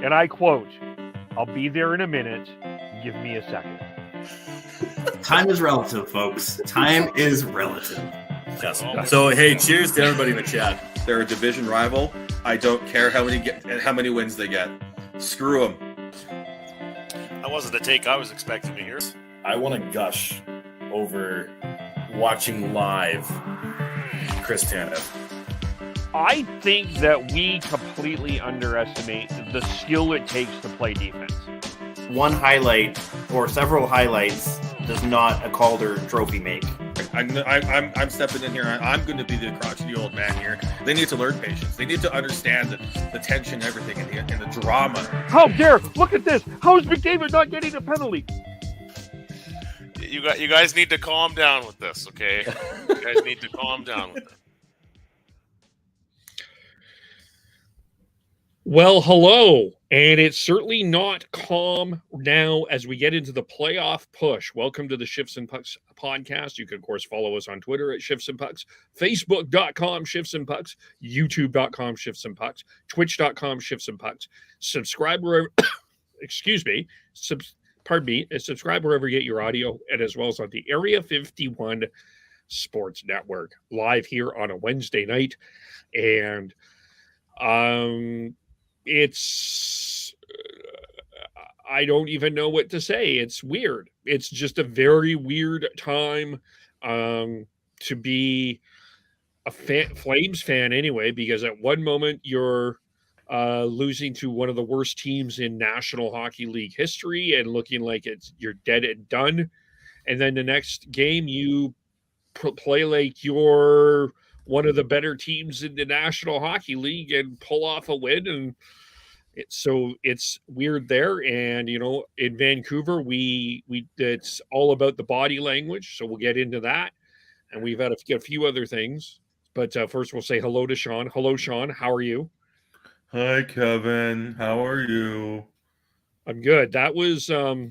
And I quote, "I'll be there in a minute. Give me a second." Time is relative, folks. Time is relative. Yes. So, hey, cheers to everybody in the chat. They're a division rival. I don't care how many wins they get. Screw them. That wasn't the take I was expecting to hear. I want to gush over watching live Chris Tanev. I think that we completely underestimate the skill it takes to play defense. One highlight or several highlights does not a Calder trophy make. I'm stepping in here. I'm going to be the crotchety old man here. They need to learn patience. They need to understand the tension, and everything, and the drama. How dare! Look at this. How is McDavid not getting a penalty? You guys need to calm down with this, okay? You guys need to calm down with it. Well, hello, and it's certainly not calm now as we get into the playoff push. Welcome to the Shifts and Pucks podcast. You can, of course, follow us on Twitter at Shifts and Pucks, Facebook.com Shifts and Pucks, YouTube.com Shifts and Pucks, Twitch.com Shifts and Pucks. Subscribe wherever, subscribe wherever you get your audio, and as well as on the Area 51 Sports Network, live here on a Wednesday night. And it's I don't even know what to say. It's weird. It's just a very weird time to be a Flames fan anyway, because at one moment you're losing to one of the worst teams in National Hockey League history and looking like you're dead and done, and then the next game you play like you're one of the better teams in the National Hockey League and pull off a win. And so it's weird there. And, in Vancouver, it's all about the body language. So we'll get into that. And we've had a few other things. But first we'll say hello to Sean. Hello, Sean. How are you? Hi, Kevin. How are you? I'm good. That was, that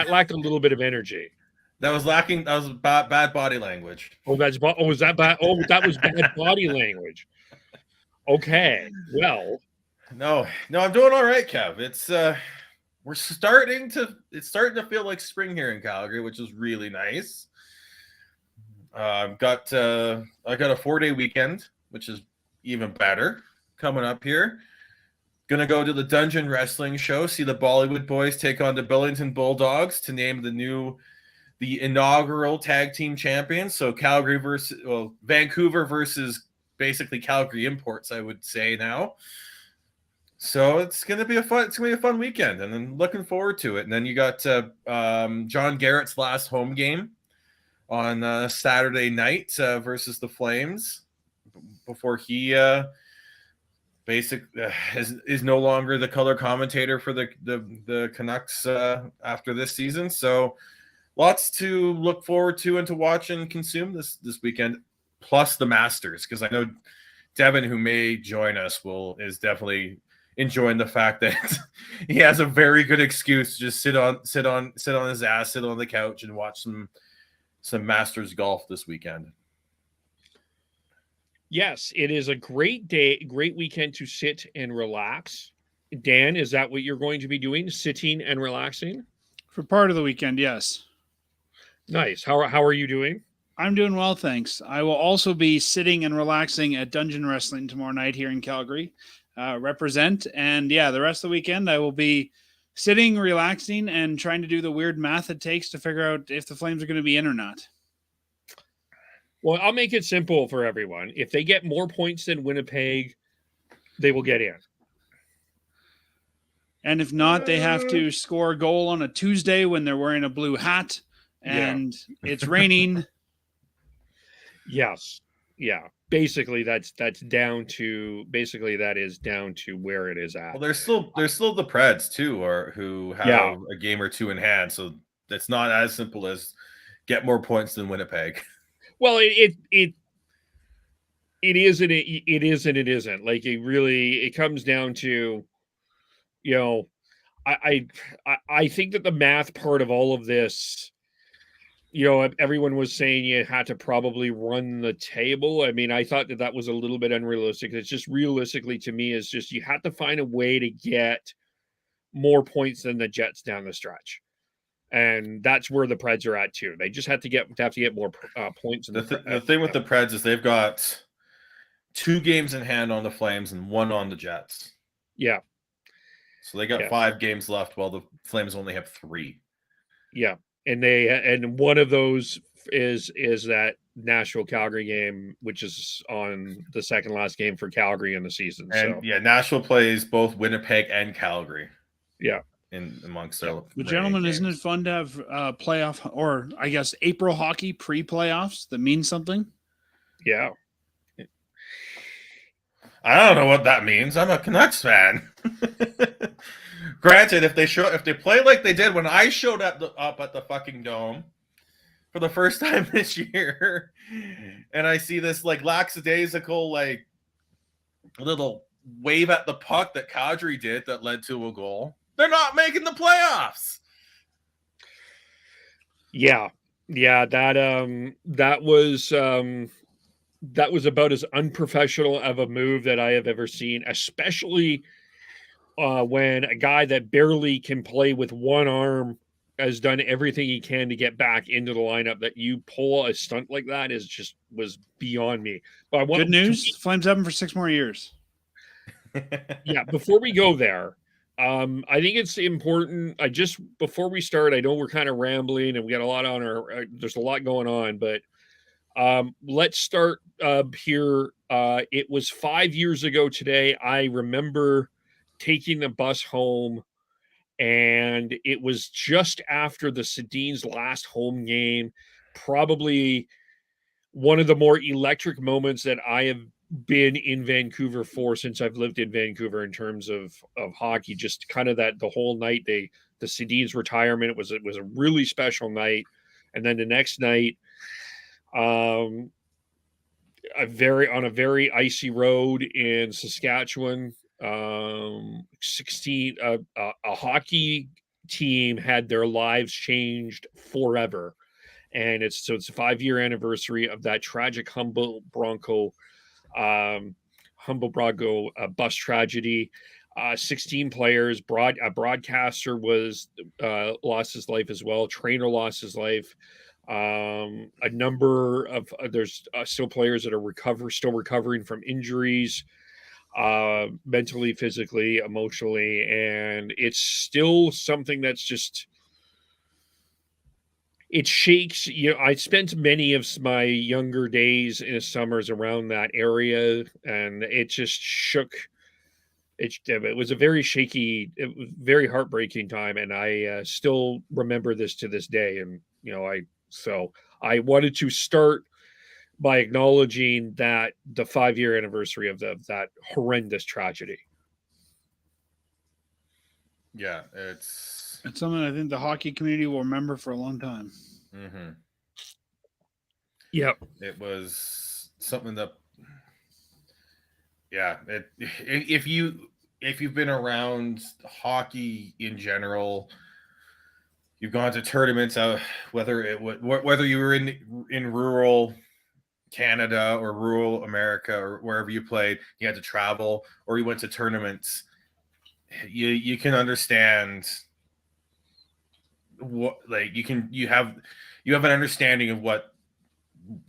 lacked a little bit of energy. That was lacking. That was bad body language. Was that bad? Oh, that was bad body language. Okay. Well, no, I'm doing all right, Kev. It's it's starting to feel like spring here in Calgary, which is really nice. I got a 4-day weekend, which is even better, coming up here. Gonna go to the Dungeon Wrestling show, see the Bollywood Boys take on the Billington Bulldogs to name the inaugural tag team champions. So Vancouver versus basically Calgary Imports, I would say now. So it's gonna be a fun weekend, and then looking forward to it. And then you got John Garrett's last home game on Saturday night versus the Flames before he is no longer the color commentator for the Canucks after this season. So lots to look forward to and to watch and consume this weekend, plus the Masters, because I know Devin, who may join us, is definitely enjoying the fact that he has a very good excuse to just sit on his ass, sit on the couch, and watch some Masters golf this weekend. Yes, it is a great weekend to sit and relax. Dan, is that what you're going to be doing? Sitting and relaxing? For part of the weekend, yes. Nice. How are you doing? I'm doing well, thanks. I will also be sitting and relaxing at Dungeon Wrestling tomorrow night here in Calgary. Represent. And yeah, the rest of the weekend I will be sitting, relaxing, and trying to do the weird math it takes to figure out if the Flames are going to be in or not. Well, I'll make it simple for everyone. If they get more points than Winnipeg, they will get in. And if not, they have to score a goal on a Tuesday when they're wearing a blue hat and it's raining. Yes. Yeah. Basically, that is down to where it is at. Well, there's still the Preds too, who have a game or two in hand. So that's not as simple as get more points than Winnipeg. Well, it is and it isn't. Like it comes down to, I think that the math part of all of this everyone was saying you had to probably run the table. I mean, I thought that was a little bit unrealistic. It's just realistically to me is just you have to find a way to get more points than the Jets down the stretch. And that's where the Preds are at too. They just have to get more points. The thing with the Preds is they've got 2 games in hand on the Flames and 1 on the Jets. Yeah. So they got 5 games left while the Flames only have 3. Yeah. And one of those is that Nashville Calgary game, which is on the second last game for Calgary in the season. And Nashville plays both Winnipeg and Calgary. Yeah. In amongst their But gentlemen, isn't it fun to have playoff, or I guess April hockey pre-playoffs that means something? Yeah. I don't know what that means. I'm a Canucks fan. Granted, if they play like they did when I showed up at the fucking Dome for the first time this year, and I see this like lackadaisical like little wave at the puck that Kadri did that led to a goal, they're not making the playoffs. Yeah, that was about as unprofessional of a move that I have ever seen, especially when a guy that barely can play with one arm has done everything he can to get back into the lineup. That you pull a stunt like that was beyond me. But good news, Flames have him for 6 more years. Yeah, before we go there, I think it's important. Before we start, I know we're kind of rambling and we got a lot on there's a lot going on, but let's start here. It was 5 years ago today. I remember taking the bus home, and it was just after the Sedin's last home game, probably one of the more electric moments that I have been in Vancouver for since I've lived in Vancouver in terms of hockey. Just kind of that the whole night, the Sedin's retirement, it was a really special night. And then the next night, on a very icy road in Saskatchewan, a hockey team had their lives changed forever. And it's a 5-year anniversary of that tragic Humboldt Bronco bus tragedy. 16 players, a broadcaster lost his life as well. Trainer lost his life. A number of there's still players that are still recovering from injuries, mentally, physically, emotionally, and it's still something that's just, it shakes. I spent many of my younger days in the summers around that area, and it just shook. It was a very shaky, it was very heartbreaking time, and I still remember this to this day. And so I wanted to start by acknowledging that the 5-year anniversary of that horrendous tragedy. Yeah, it's something I think the hockey community will remember for a long time. Mm-hmm. Yep. It was something that, if you've been around hockey in general, you've gone to tournaments, whether you were in rural Canada or rural America or wherever you played, you had to travel, or you went to tournaments. You can understand what, like, you have an understanding of what,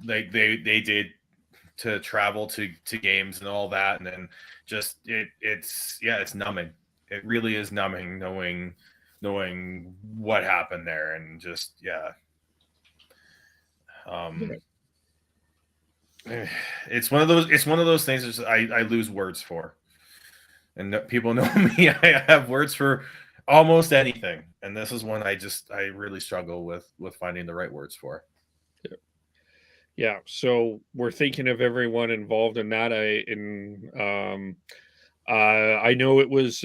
like, they did to travel to games and all that, and then just it's numbing. It really is numbing knowing what happened there, and just it's one of those things that I lose words for, and people know me. I have words for almost anything, and this is one I really struggle with finding the right words for. Yeah, so we're thinking of everyone involved in that. I know it was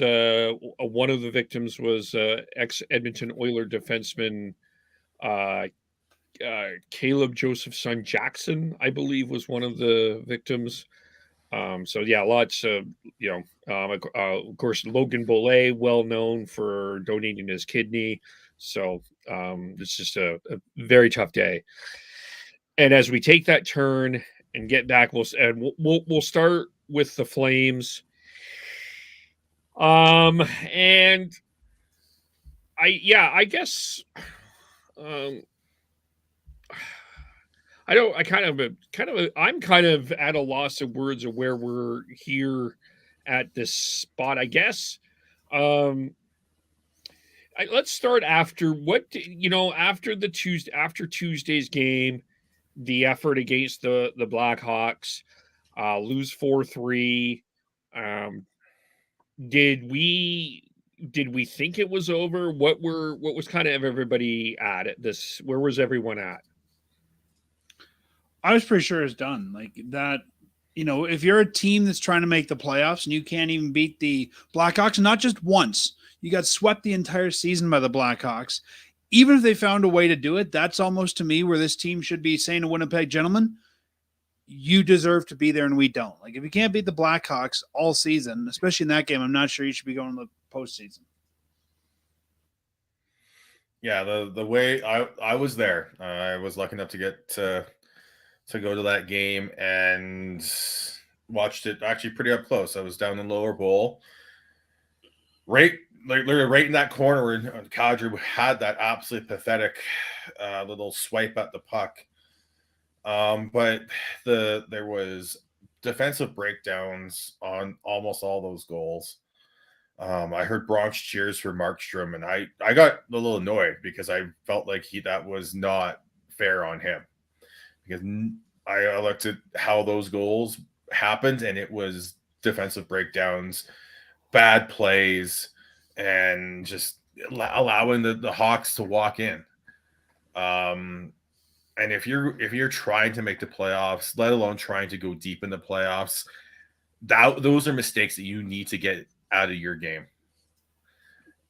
one of the victims was ex-Edmonton Oilers defenseman Caleb Joseph's son Jackson, I believe, was one of the victims. Lots of of course, Logan Bollet, well known for donating his kidney. So it's just a very tough day. And as we take that turn and get back, we'll start with the Flames. And I guess I'm kind of at a loss of words of where we're here at this spot, I guess. Let's start after after Tuesday's game, the effort against the Blackhawks, lose 4-3. Did we think it was over? What was kind of everybody at this? Where was everyone at? I was pretty sure it's done. Like that, if you're a team that's trying to make the playoffs and you can't even beat the Blackhawks, not just once, you got swept the entire season by the Blackhawks. Even if they found a way to do it, that's almost to me where this team should be saying to Winnipeg, gentlemen, you deserve to be there and we don't. Like if you can't beat the Blackhawks all season, especially in that game, I'm not sure you should be going to the postseason. Yeah, the way I was there, I was lucky enough to get to go to that game and watched it actually pretty up close. I was down in Lower Bowl, literally right in that corner where Calgary had that absolutely pathetic little swipe at the puck. But there was defensive breakdowns on almost all those goals. I heard Bronx cheers for Markstrom, and I got a little annoyed because I felt like that was not fair on him. Because I looked at how those goals happened, and it was defensive breakdowns, bad plays, and just allowing the Hawks to walk in. And if you're trying to make the playoffs, let alone trying to go deep in the playoffs, those are mistakes that you need to get out of your game.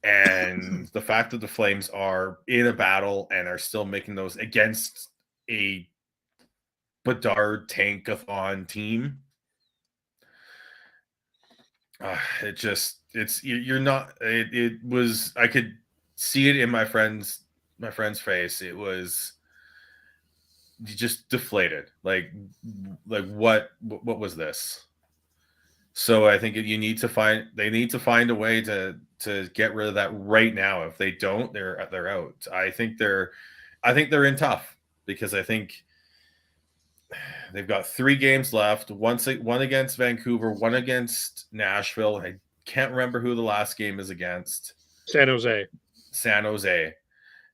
And the fact that the Flames are in a battle and are still making those against a Bedard tankathon team, you're not. It was. I could see it in my friend's face. It was just deflated. Like what was this? So I think they need to find a way to get rid of that right now. If they don't, they're out. I think they're in tough because I think they've got 3 games left. One against Vancouver, one against Nashville. I can't remember who the last game is against. San Jose.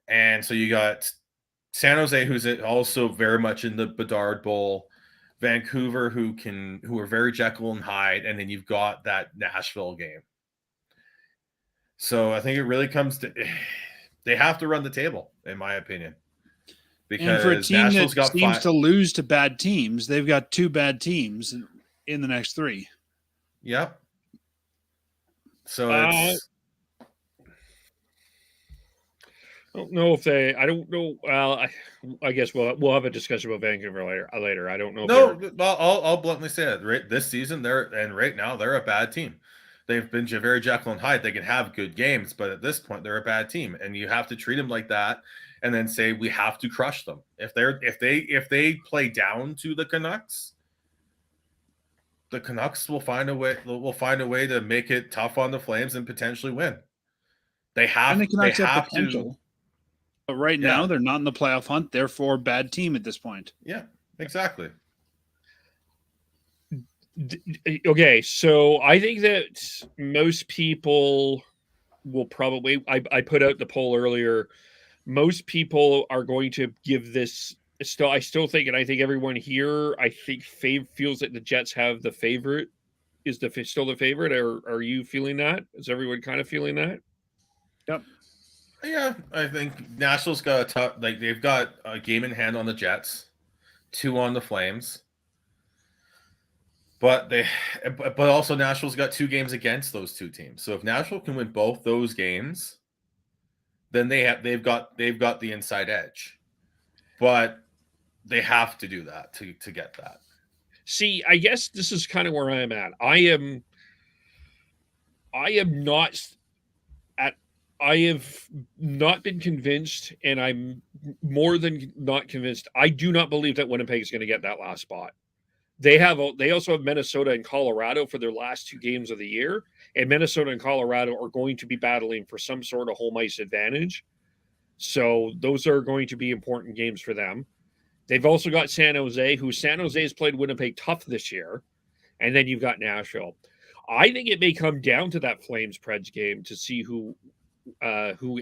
And so you got San Jose, who's also very much in the Bedard Bowl. Vancouver, who are very Jekyll and Hyde, and then you've got that Nashville game. So I think it really comes to they have to run the table, in my opinion. Because and for a team Nashville's that seems to lose to bad teams, they've got 2 bad teams in the next 3. Yep. So it's I don't know if they. I don't know. Well, I guess we'll have a discussion about Vancouver later. I don't know. I'll bluntly say it. Right this season, right now they're a bad team. They've been very Jekyll and Hyde. They can have good games, but at this point, they're a bad team, and you have to treat them like that, and then say we have to crush them. If they play down to the Canucks will find a way. Will find a way to make it tough on the Flames and potentially win. They have to. But right now, they're not in the playoff hunt. Therefore, bad team at this point. Yeah, exactly. Okay, so I think that most people will probably. I put out the poll earlier. Most people are going to give this. I still think, and I think everyone here, feels that the Jets have the favorite. Is still the favorite, or are you feeling that? Is everyone kind of feeling that? Yep. Yeah, I think Nashville's got they've got a game in hand on the Jets, 2 on the Flames, but also Nashville's got 2 games against those 2 teams. So if Nashville can win both those games, then they've got the inside edge, but they have to do that to get that. See, I guess this is kind of where I'm at. I have not been convinced, and I'm more than not convinced. I do not believe that Winnipeg is going to get that last spot. They also have Minnesota and Colorado for their last 2 games of the year, and Minnesota and Colorado are going to be battling for some sort of home ice advantage. So those are going to be important games for them. They've also got San Jose, who San Jose has played Winnipeg tough this year, and then you've got Nashville. I think it may come down to that Flames Preds game to see who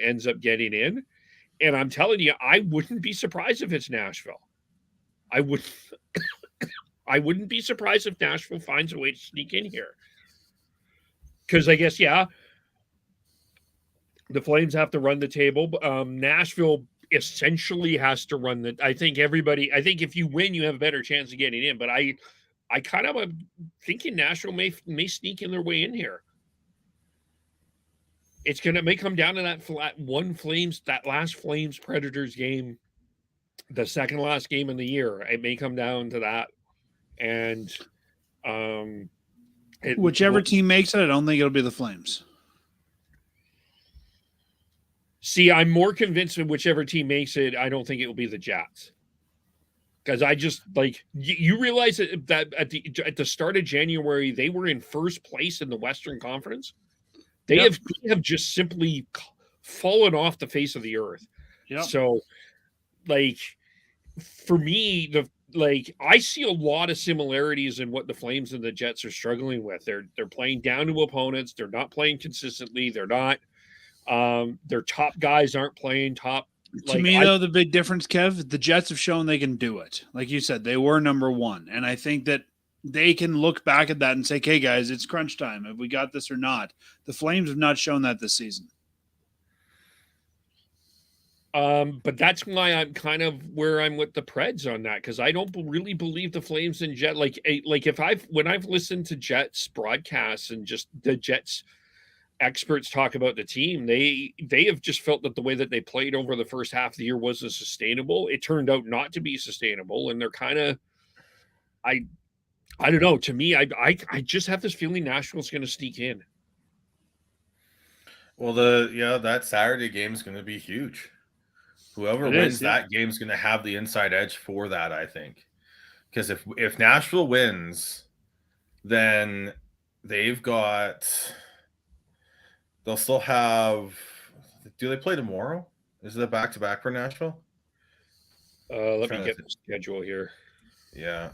ends up getting in. And I'm telling you, I wouldn't be surprised if it's Nashville. I wouldn't be surprised if Nashville finds a way to sneak in here. Because I guess, yeah, the Flames have to run the table. Nashville essentially has to run the. I think if you win, you have a better chance of getting in. But I kind of am thinking Nashville may sneak in their way in here. It may come down to that last Flames Predators game, the second last game in the year. It may come down to that, and whichever team makes it, I don't think it'll be the Flames. See, I'm more convinced that whichever team makes it, I don't think it will be the Jets. Because I just you realize that at the start of January they were in first place in the Western Conference. They have just simply fallen off the face of the earth. Yep. So, for me, I see a lot of similarities in what the Flames and the Jets are struggling with. They're playing down to opponents. They're not playing consistently. They're not. Their top guys aren't playing top. To me, though, the big difference, Kev, the Jets have shown they can do it. Like you said, they were number 1. And I think that they can look back at that and say, okay, guys, it's crunch time. Have we got this or not? The Flames have not shown that this season. But that's why I'm kind of where I'm with the Preds on that, because I don't really believe the Flames and Jets. When I've listened to Jets broadcasts and just the Jets experts talk about the team, they have just felt that the way that they played over the first half of the year wasn't sustainable. It turned out not to be sustainable, and they're kind of, I don't know. To me, I just have this feeling Nashville's going to sneak in. Well, that Saturday game is going to be huge. Whoever wins that game is going to have the inside edge for that, I think. Because if Nashville wins, then they'll still have. Do they play tomorrow? Is it a back-to-back for Nashville? Let me get the schedule here. Yeah.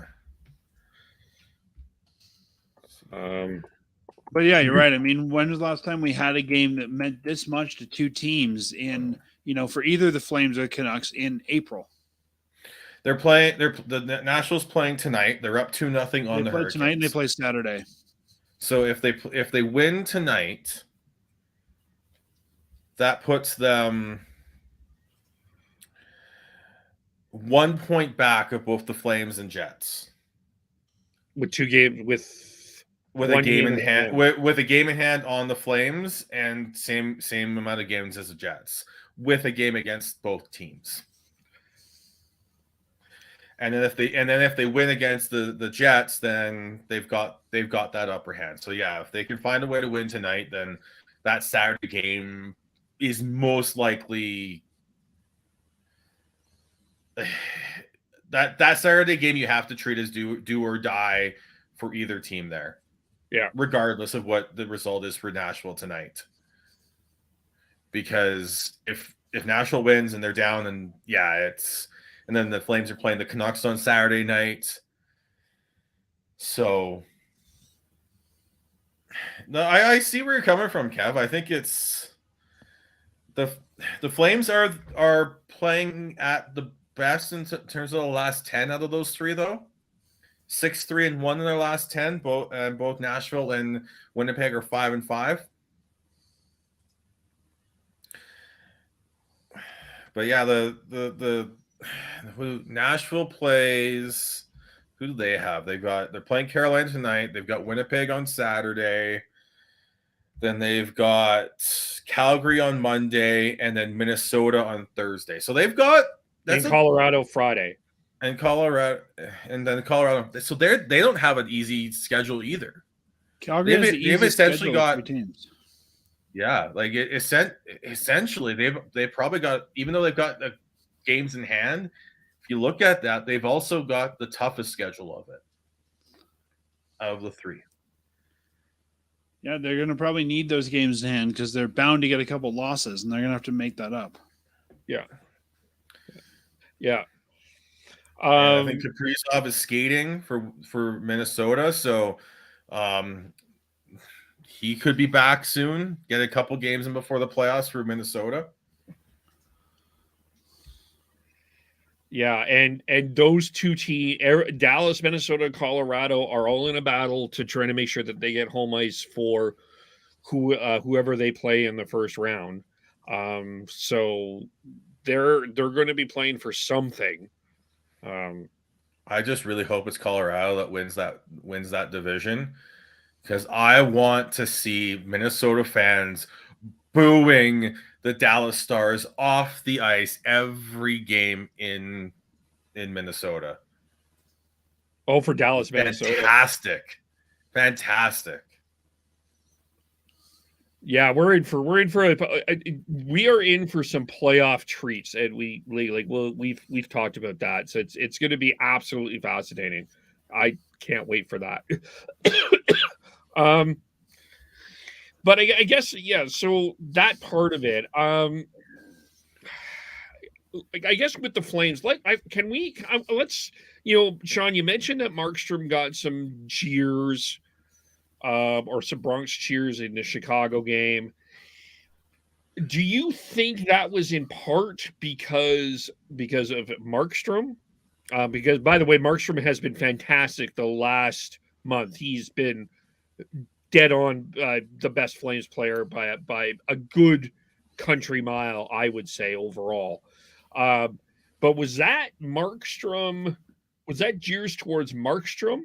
But yeah, you're right. I mean, when was the last time we had a game that meant this much to two teams in, for either the Flames or the Canucks in April? The Nashville's playing tonight. They're up 2-0 on the Hurricanes tonight, and they play Saturday. So if they win tonight, that puts them 1 point back of both the Flames and Jets. With 2 games with a game in hand, with a game in hand on the Flames, and same amount of games as the Jets, with a game against both teams. And then if they win against the Jets, then they've got that upper hand. So yeah, if they can find a way to win tonight, then that Saturday game is most likely that Saturday game you have to treat as do or die for either team there. Yeah, regardless of what the result is for Nashville tonight. Because if Nashville wins and they're down, and then the Flames are playing the Canucks on Saturday night. So no, I see where you're coming from, Kev. I think it's the Flames are playing at the best in terms of the last 10 out of those 3, though. 6-3-1 in their last 10. Both Nashville and Winnipeg are 5-5. But yeah, the Nashville plays. Who do they have? They're playing Carolina tonight. They've got Winnipeg on Saturday. Then they've got Calgary on Monday, and then Minnesota on Thursday. So they've got Colorado Friday. And Colorado. So they don't have an easy schedule either. Calgary has the easiest essentially schedule of got 3 teams. Yeah, like essentially they've probably got, even though they've got the games in hand, if you look at that, they've also got the toughest schedule of it, out of the three. Yeah, they're going to probably need those games in hand because they're bound to get a couple losses, and they're going to have to make that up. Yeah. Yeah. I think Kaprizov is skating for Minnesota, so he could be back soon. Get a couple games in before the playoffs for Minnesota. Yeah, and those two teams, Dallas, Minnesota, Colorado, are all in a battle to try to make sure that they get home ice for whoever they play in the first round. So they're going to be playing for something. I just really hope it's Colorado that wins that division, because I want to see Minnesota fans booing the Dallas Stars off the ice every game in Minnesota. Oh, for Dallas, Minnesota. Fantastic. Yeah, we are in for some playoff treats, and we've talked about that. So it's going to be absolutely fascinating. I can't wait for that. But I guess, yeah, so that part of it, I guess with the Flames, let's, Sean, you mentioned that Markstrom got some cheers, or some Bronx cheers in the Chicago game. Do you think that was in part because of Markstrom? Because, by the way, Markstrom has been fantastic the last month. He's been dead on the best Flames player by a good country mile, I would say, overall. But was that Markstrom? Was that jeers towards Markstrom,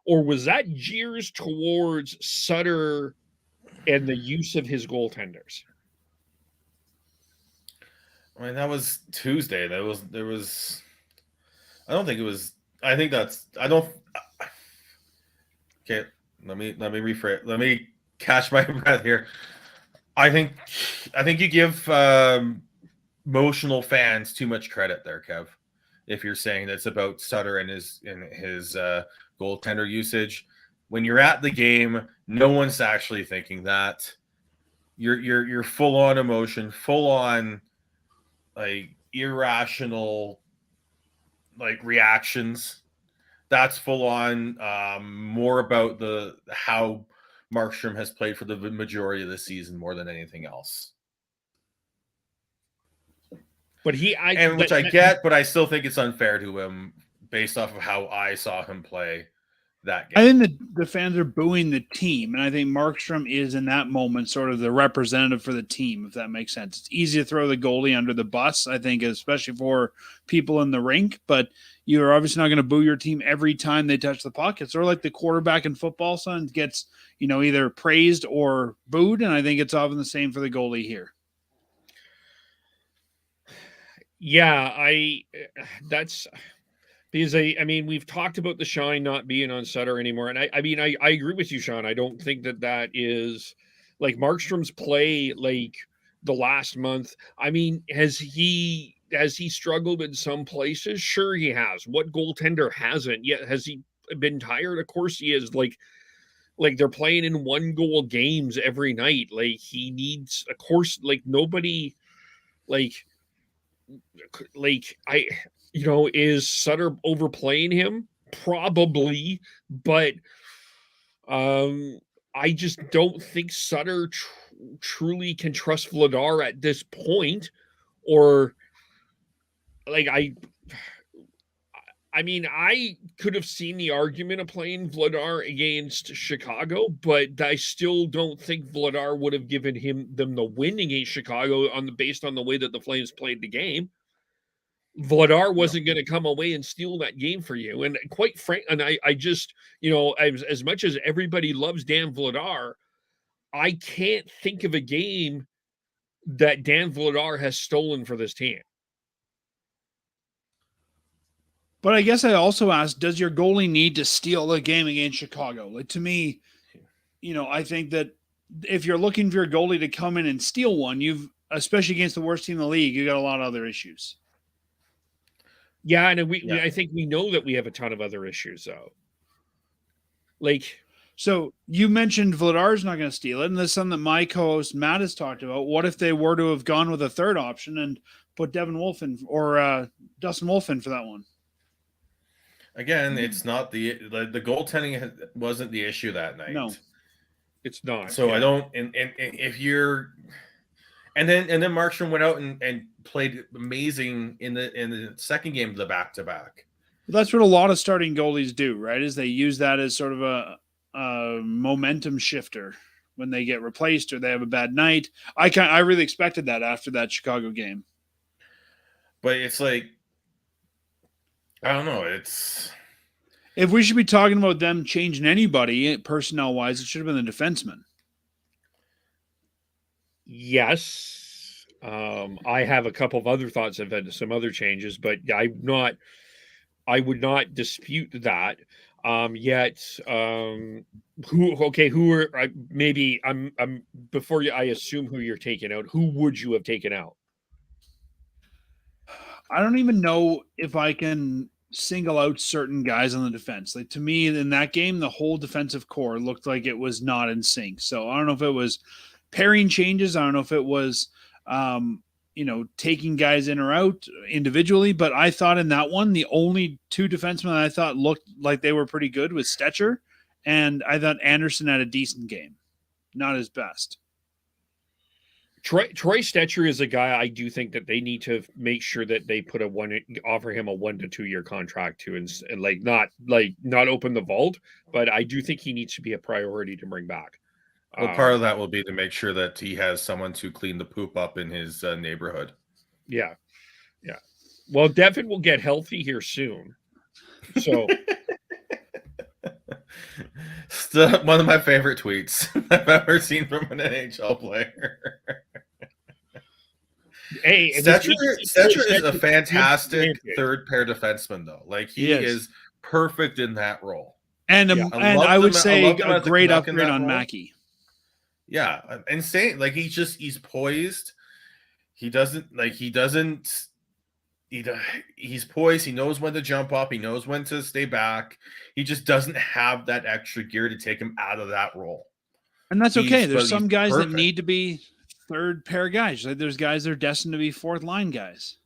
or was that jeers towards Sutter and the use of his goaltenders? I mean, that was Tuesday. There was. I don't think it was. I think that's. I don't. Okay, let me rephrase. Let me catch my breath here. I think you give emotional fans too much credit there, Kev. If you're saying that's about Sutter and his goaltender usage, when you're at the game, no one's actually thinking that. You're full on emotion, full on like irrational like reactions. That's full on more about how Markstrom has played for the majority of the season more than anything else. But I get, but I still think it's unfair to him based off of how I saw him play that game. I think the fans are booing the team, and I think Markstrom is in that moment sort of the representative for the team, if that makes sense. It's easy to throw the goalie under the bus, I think, especially for people in the rink, but you're obviously not going to boo your team every time they touch the puck. It's sort of like the quarterback in football, son, gets, either praised or booed, and I think it's often the same for the goalie here. Yeah, that's because I mean, we've talked about the shine not being on Sutter anymore. And I agree with you, Sean. I don't think that is like Markstrom's play, like the last month. I mean, has he struggled in some places? Sure, he has. What goaltender hasn't yet? Has he been tired? Of course he is. Like they're playing in 1-goal games every night. Like he needs, of course, like nobody, is Sutter overplaying him? Probably, but I just don't think Sutter truly can trust Vladar at this point, or I mean, I could have seen the argument of playing Vladar against Chicago, but I still don't think Vladar would have given them the win against Chicago based on the way that the Flames played the game. Vladar wasn't going to come away and steal that game for you. And quite frank, and I just, as much as everybody loves Dan Vladar, I can't think of a game that Dan Vladar has stolen for this team. But I guess I also asked, does your goalie need to steal the game against Chicago? Like, to me, I think that if you're looking for a goalie to come in and steal one, especially against the worst team in the league, you got a lot of other issues. Yeah, and I think we know that we have a ton of other issues, though. Like, so you mentioned Vladar's not going to steal it, and there's something that my co-host Matt has talked about. What if they were to have gone with a third option and put Devin Wolf in, or Dustin Wolf in for that one? Again, it's not the goaltending wasn't the issue that night. No, it's not. So I don't. And if you're, and then Markstrom went out and played amazing in the second game of the back-to-back. That's what a lot of starting goalies do, right? Is they use that as sort of a momentum shifter when they get replaced or they have a bad night. I really expected that after that Chicago game. But it's like, I don't know. If we should be talking about them changing anybody personnel wise, it should have been the defenseman. Yes. I have a couple of other thoughts of some other changes, but I would not dispute that. Who are maybe I'm before I assume who you're taking out, who would you have taken out? I don't even know if I can single out certain guys on the defense. Like, to me, in that game, the whole defensive core looked like it was not in sync. So I don't know if it was pairing changes. I don't know if it was, taking guys in or out individually. But I thought in that one, the only two defensemen that I thought looked like they were pretty good was Stetcher, and I thought Anderson had a decent game, not his best. Troy Stetcher is a guy I do think that they need to make sure that they offer him a 1 to 2 year contract to, and not open the vault, but I do think he needs to be a priority to bring back. Well, part of that will be to make sure that he has someone to clean the poop up in his neighborhood. Yeah. Well, Devin will get healthy here soon, so. Still one of my favorite tweets I've ever seen from an NHL player. Hey, Stetcher is a fantastic third pair defenseman, though. Like, he is perfect in that role. And I would say a great upgrade on Mackey. Yeah, insane. Like, he's poised. He's poised. He knows when to jump up. He knows when to stay back. He just doesn't have that extra gear to take him out of that role. And that's okay. There's some guys that need to be third pair guys. Like, there's guys that are destined to be fourth line guys.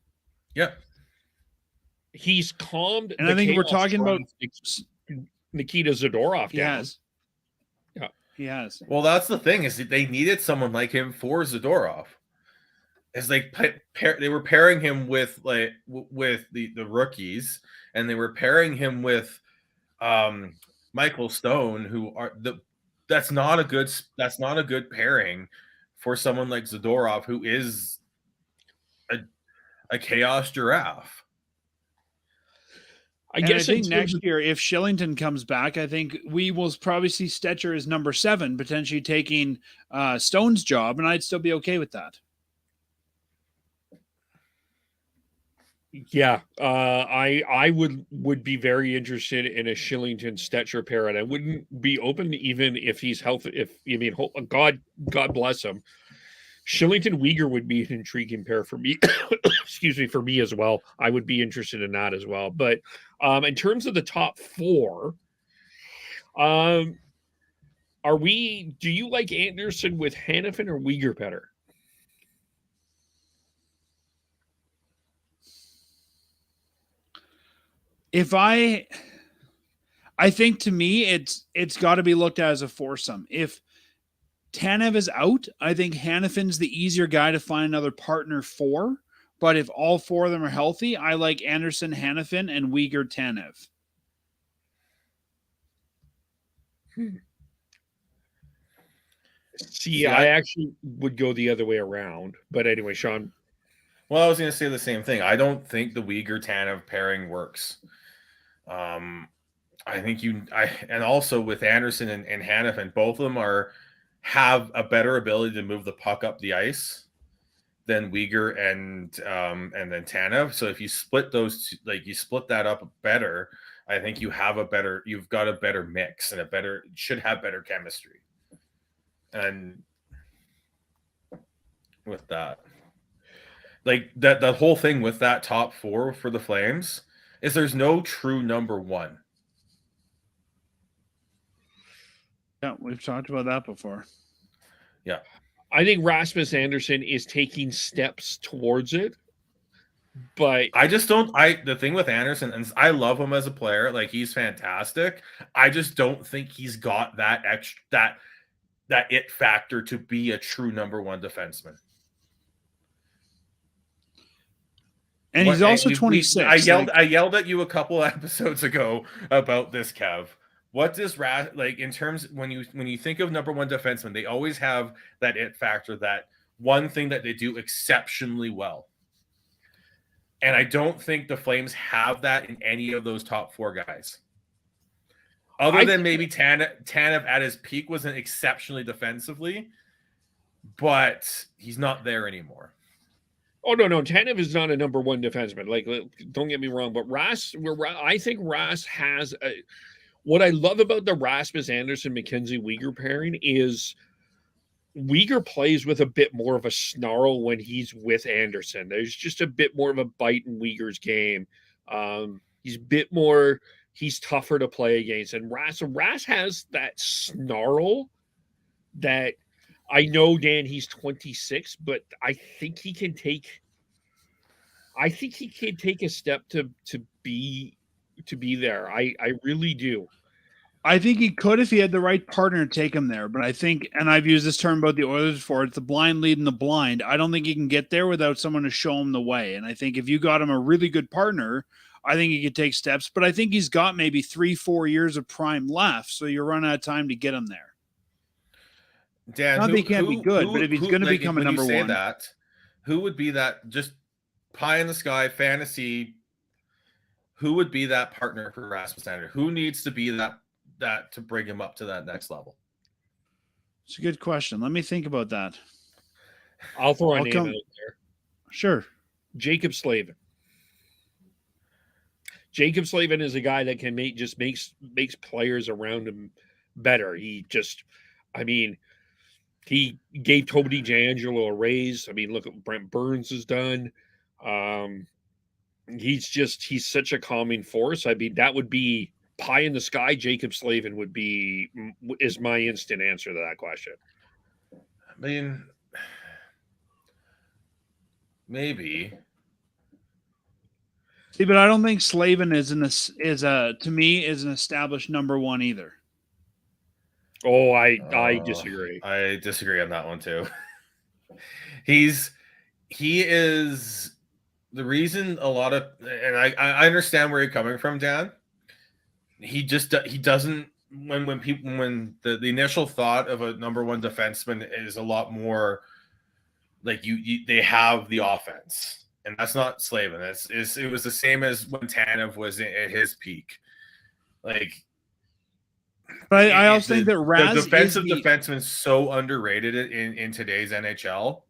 Yep. He's calmed. And I think we're talking about Nikita Zadorov down. Yeah. He has. Well, that's the thing, is that they needed someone like him for Zadorov. As they were pairing him with the rookies, and they were pairing him with Michael Stone, that's not a good pairing for someone like Zadorov, who is a chaos giraffe. I think next year, if Shillington comes back, I think we will probably see Stetcher as number 7, potentially taking Stone's job, and I'd still be okay with that. Yeah, I would be very interested in a Shillington Stetcher pair, and I wouldn't be open even if he's healthy. God bless him. Shillington Uyghur would be an intriguing pair for me. Excuse me, for me as well. I would be interested in that as well. But in terms of the top 4, do you like Anderson with Hanifin or Uyghur better? I think, to me, it's got to be looked at as a foursome. If Tanev is out, I think Hanifin's the easier guy to find another partner for. But if all 4 of them are healthy, I like Anderson, Hanifin, and Uyghur Tanev. See, I actually would go the other way around. But anyway, Sean. Well, I was going to say the same thing. I don't think the Uyghur Tanev pairing works. I think and also with Anderson and Hanifin, both of them have a better ability to move the puck up the ice than Uyghur and then Tanev. So if you split those, you split that up better, I think you've got a better mix and should have better chemistry. And with that, like that, the whole thing with that top four for the Flames is there's no true number one. Yeah, we've talked about that before. Yeah. I think Rasmus Anderson is taking steps towards it, but I just don't. The thing with Anderson, and I love him as a player, like he's fantastic. I just don't think he's got that extra that it factor to be a true number one defenseman. And he's also 26. I yelled at you a couple episodes ago about this, Kev. What does like in terms when you think of number one defenseman, they always have that it factor, that one thing that they do exceptionally well. And I don't think the Flames have that in any of those top four guys. Other than maybe Tanev at his peak wasn't exceptionally defensively, but he's not there anymore. Oh, no. Tanev is not a number one defenseman. Like, don't get me wrong, but I think Ras has what I love about the Rasmus Anderson Mackenzie Weegar pairing is Weegar plays with a bit more of a snarl when he's with Anderson. There's just a bit more of a bite in Weegar's game. He's tougher to play against. And Ras has that snarl that I know, Dan, he's 26, but I think he can take a step to be there. I really do. I think he could if he had the right partner to take him there. But I think, and I've used this term about the Oilers before, it's the blind leading the blind. I don't think he can get there without someone to show him the way. And I think if you got him a really good partner, I think he could take steps. But I think he's got maybe 3-4 years of prime left, so you're running out of time to get him there. Dan, not that he can't be good, but if he's going to become a number one, who would be that? Just pie in the sky fantasy. Who would be that partner for Rasmus Anderson? Who needs to be that to bring him up to that next level? It's a good question. Let me think about that. I'll throw a name out there. Sure. Jacob Slavin. Jacob Slavin is a guy that can makes players around him better. He gave Toby DeAngelo a raise. I mean, look at what Brent Burns has done. He's such a calming force. I mean, that would be pie in the sky. Jacob Slavin is my instant answer to that question. I mean, maybe. See, but I don't think Slavin is an established number one either. Oh, I disagree. I disagree on that one too. He is the reason a lot of, and I understand where you're coming from, Dan. He doesn't, when the initial thought of a number one defenseman is a lot more like they have the offense, and that's not Slavin. It was the same as when Tanev was at his peak. Like, but I also think that the defensive defenseman is so underrated in today's NHL.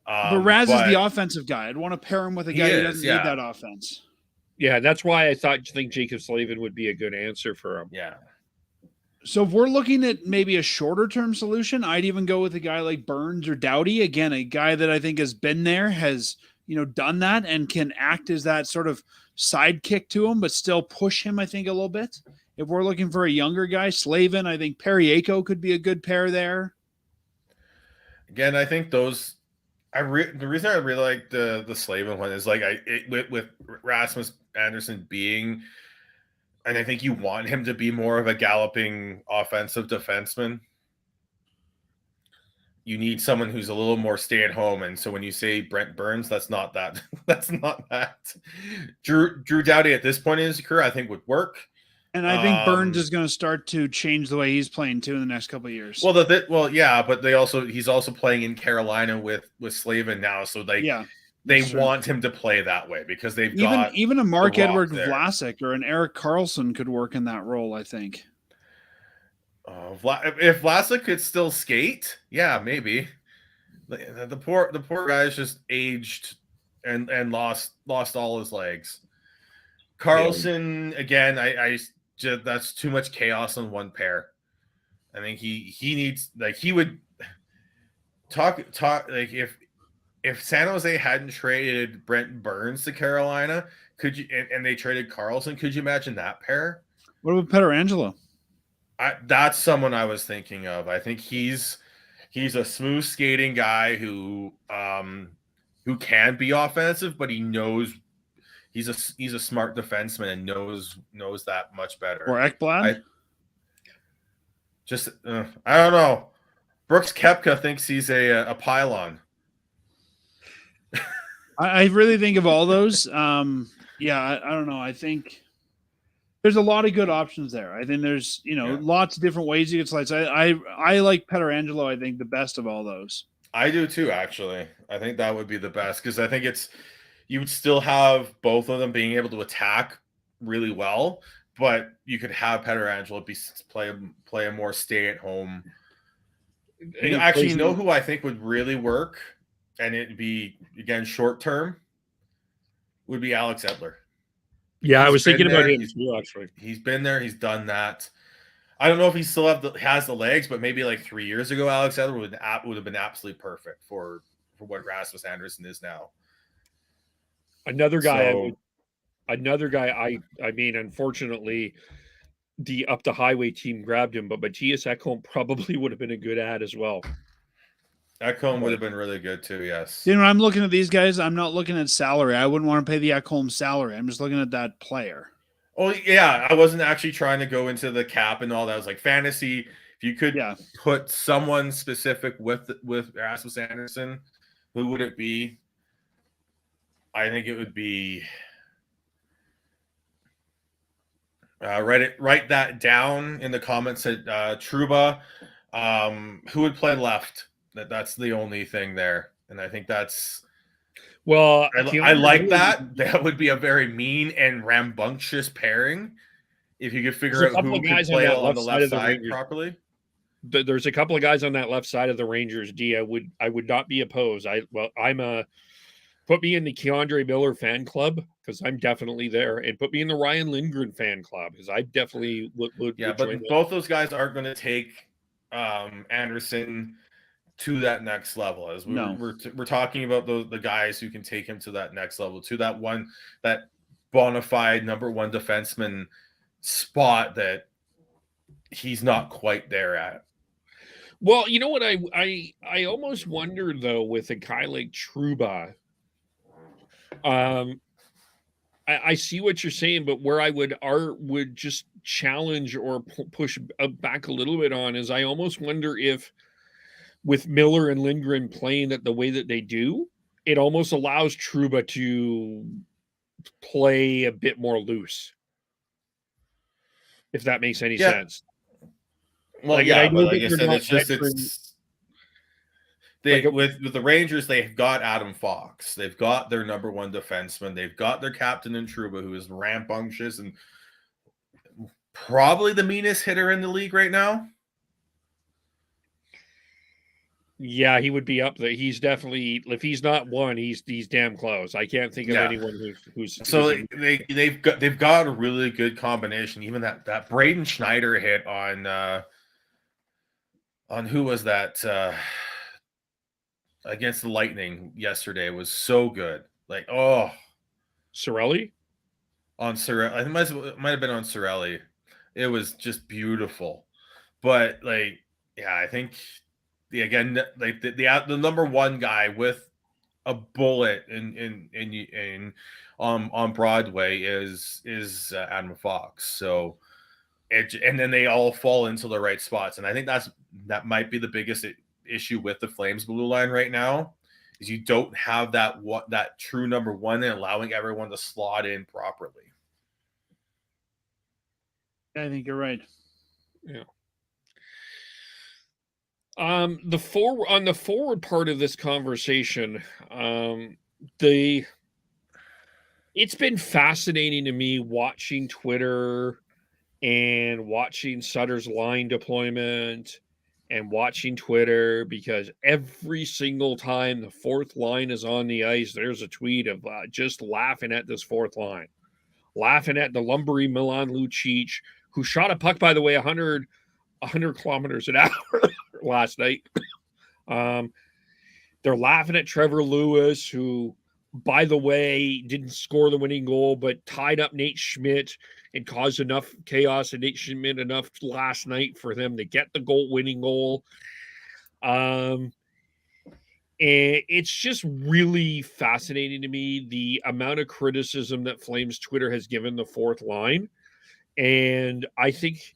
But Raz is the offensive guy. I'd want to pair him with a guy who doesn't need that offense. Yeah, that's why I think Jacob Slavin would be a good answer for him. Yeah. So if we're looking at maybe a shorter term solution, I'd even go with a guy like Burns or Doughty. Again, a guy that I think has been there, has done that, and can act as that sort of sidekick to him, but still push him, I think, a little bit. If we're looking for a younger guy, Slavin, I think Periaco could be a good pair there. Again, I think those. The reason I really like the Slavin one is like with Rasmus Anderson being, and I think you want him to be more of a galloping offensive defenseman. You need someone who's a little more stay at home, and so when you say Brent Burns, that's not that. That's not that. Drew Doughty at this point in his career, I think, would work. And I think Burns is going to start to change the way he's playing too in the next couple of years. Well, yeah, but he's also playing in Carolina with Slavin now, so they want him to play that way because they've got even a Mark-Edward Vlasic or an Erik Karlsson could work in that role, I think. If Vlasic could still skate, yeah, maybe. The poor guy's just aged and lost all his legs. Karlsson, again, I that's too much chaos on one pair. I think he needs, like, he would talk like, if San Jose hadn't traded Brent Burns to Carolina, could you, and they traded Carlson, could you imagine that pair? What about Pietrangelo? That's someone I was thinking of. I think he's a smooth skating guy who can be offensive, but he knows he's a smart defenseman and knows that much better. Or Ekblad? I don't know. Brooks Koepka thinks he's a pylon. I really think of all those. I don't know. I think there's a lot of good options there. I think there's lots of different ways you could slice. I like Pietrangelo. I think the best of all those. I do too, actually. I think that would be the best because I think you would still have both of them being able to attack really well, but you could have Pietrangelo play a more stay at home. Actually, you know who I think would really work, and it'd be again short term, would be Alex Edler. Yeah, I was thinking about him too, actually. He's been there. He's done that. I don't know if he still has the legs, but maybe like 3 years ago, Alex Edler would have been absolutely perfect for what Rasmus Andersson is now. Another guy. I mean, unfortunately, the Up the Highway team grabbed him, but Matthias Ekholm probably would have been a good ad as well. Ekholm would have been really good too. Yes. When I'm looking at these guys, I'm not looking at salary. I wouldn't want to pay the Ekholm salary. I'm just looking at that player. Oh yeah, I wasn't actually trying to go into the cap and all that. I was like fantasy. If you could put someone specific with Rasmus Andersson, who would it be? I think it would be. Write that down in the comments at Trouba. Who would play left? That's the only thing there, and I think that's. Well, I like that. That would be a very mean and rambunctious pairing if you could figure out who can play on the left side properly. There's a couple of guys on that left side of the Rangers. I would not be opposed. Put me in the Keandre Miller fan club because I'm definitely there, and put me in the Ryan Lindgren fan club because I definitely would. Yeah, but both those guys aren't going to take Anderson to that next level. As we're talking about the guys who can take him to that next level, to that bona fide number one defenseman spot that he's not quite there at. Well, you know what? I almost wonder though with a guy like Trouba. I see what you're saying, but where I would just challenge or push back a little bit on is I almost wonder if with Miller and Lindgren playing it the way that they do, it almost allows Trouba to play a bit more loose. If that makes any sense. Well, like I said, with the Rangers, they've got Adam Fox. They've got their number one defenseman. They've got their captain in Trouba, who is rambunctious and probably the meanest hitter in the league right now. Yeah, he would be up there. He's definitely, if he's not one, he's damn close. I can't think of anyone who's they've got a really good combination. Even that Braden Schneider hit on who was that against the Lightning yesterday was so good. Like, Cirelli? On Cirelli. I think it might have been on Cirelli. It was just beautiful. But I think again, the number one guy with a bullet on Broadway is Adam Fox. So and then they all fall into the right spots. And I think that might be the biggest issue with the Flames blue line right now is you don't have that true number one and allowing everyone to slot in properly. I think you're right. Yeah. On the forward part of this conversation, it's been fascinating to me watching Twitter and watching Sutter's line deployment and watching Twitter because every single time the fourth line is on the ice, there's a tweet of just laughing at this fourth line, laughing at the lumbery Milan Lucic, who shot a puck, by the way, 100 100 kilometers an hour last night. They're laughing at Trevor Lewis, who, by the way, didn't score the winning goal, but tied up Nate Schmidt and caused enough chaos and Nate Schmidt enough last night for them to get the winning goal. And it's just really fascinating to me, the amount of criticism that Flames Twitter has given the fourth line. And I think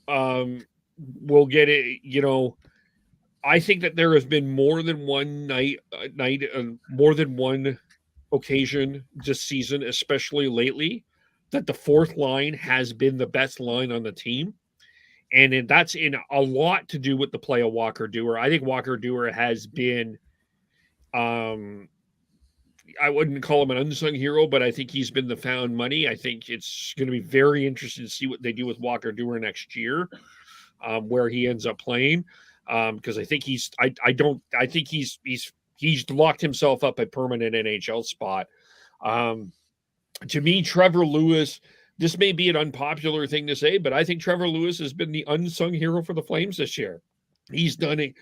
we'll get it, I think that there has been more than one more than one occasion this season, especially lately, that the fourth line has been the best line on the team. And that's in a lot to do with the play of Walker Duehr. I think Walker Duehr has been, I wouldn't call him an unsung hero, but I think he's been the found money. I think it's going to be very interesting to see what they do with Walker Duehr next year, where he ends up playing. Because I think he's locked himself up a permanent NHL spot. To me, Trevor Lewis, this may be an unpopular thing to say, but I think Trevor Lewis has been the unsung hero for the Flames this year. He's done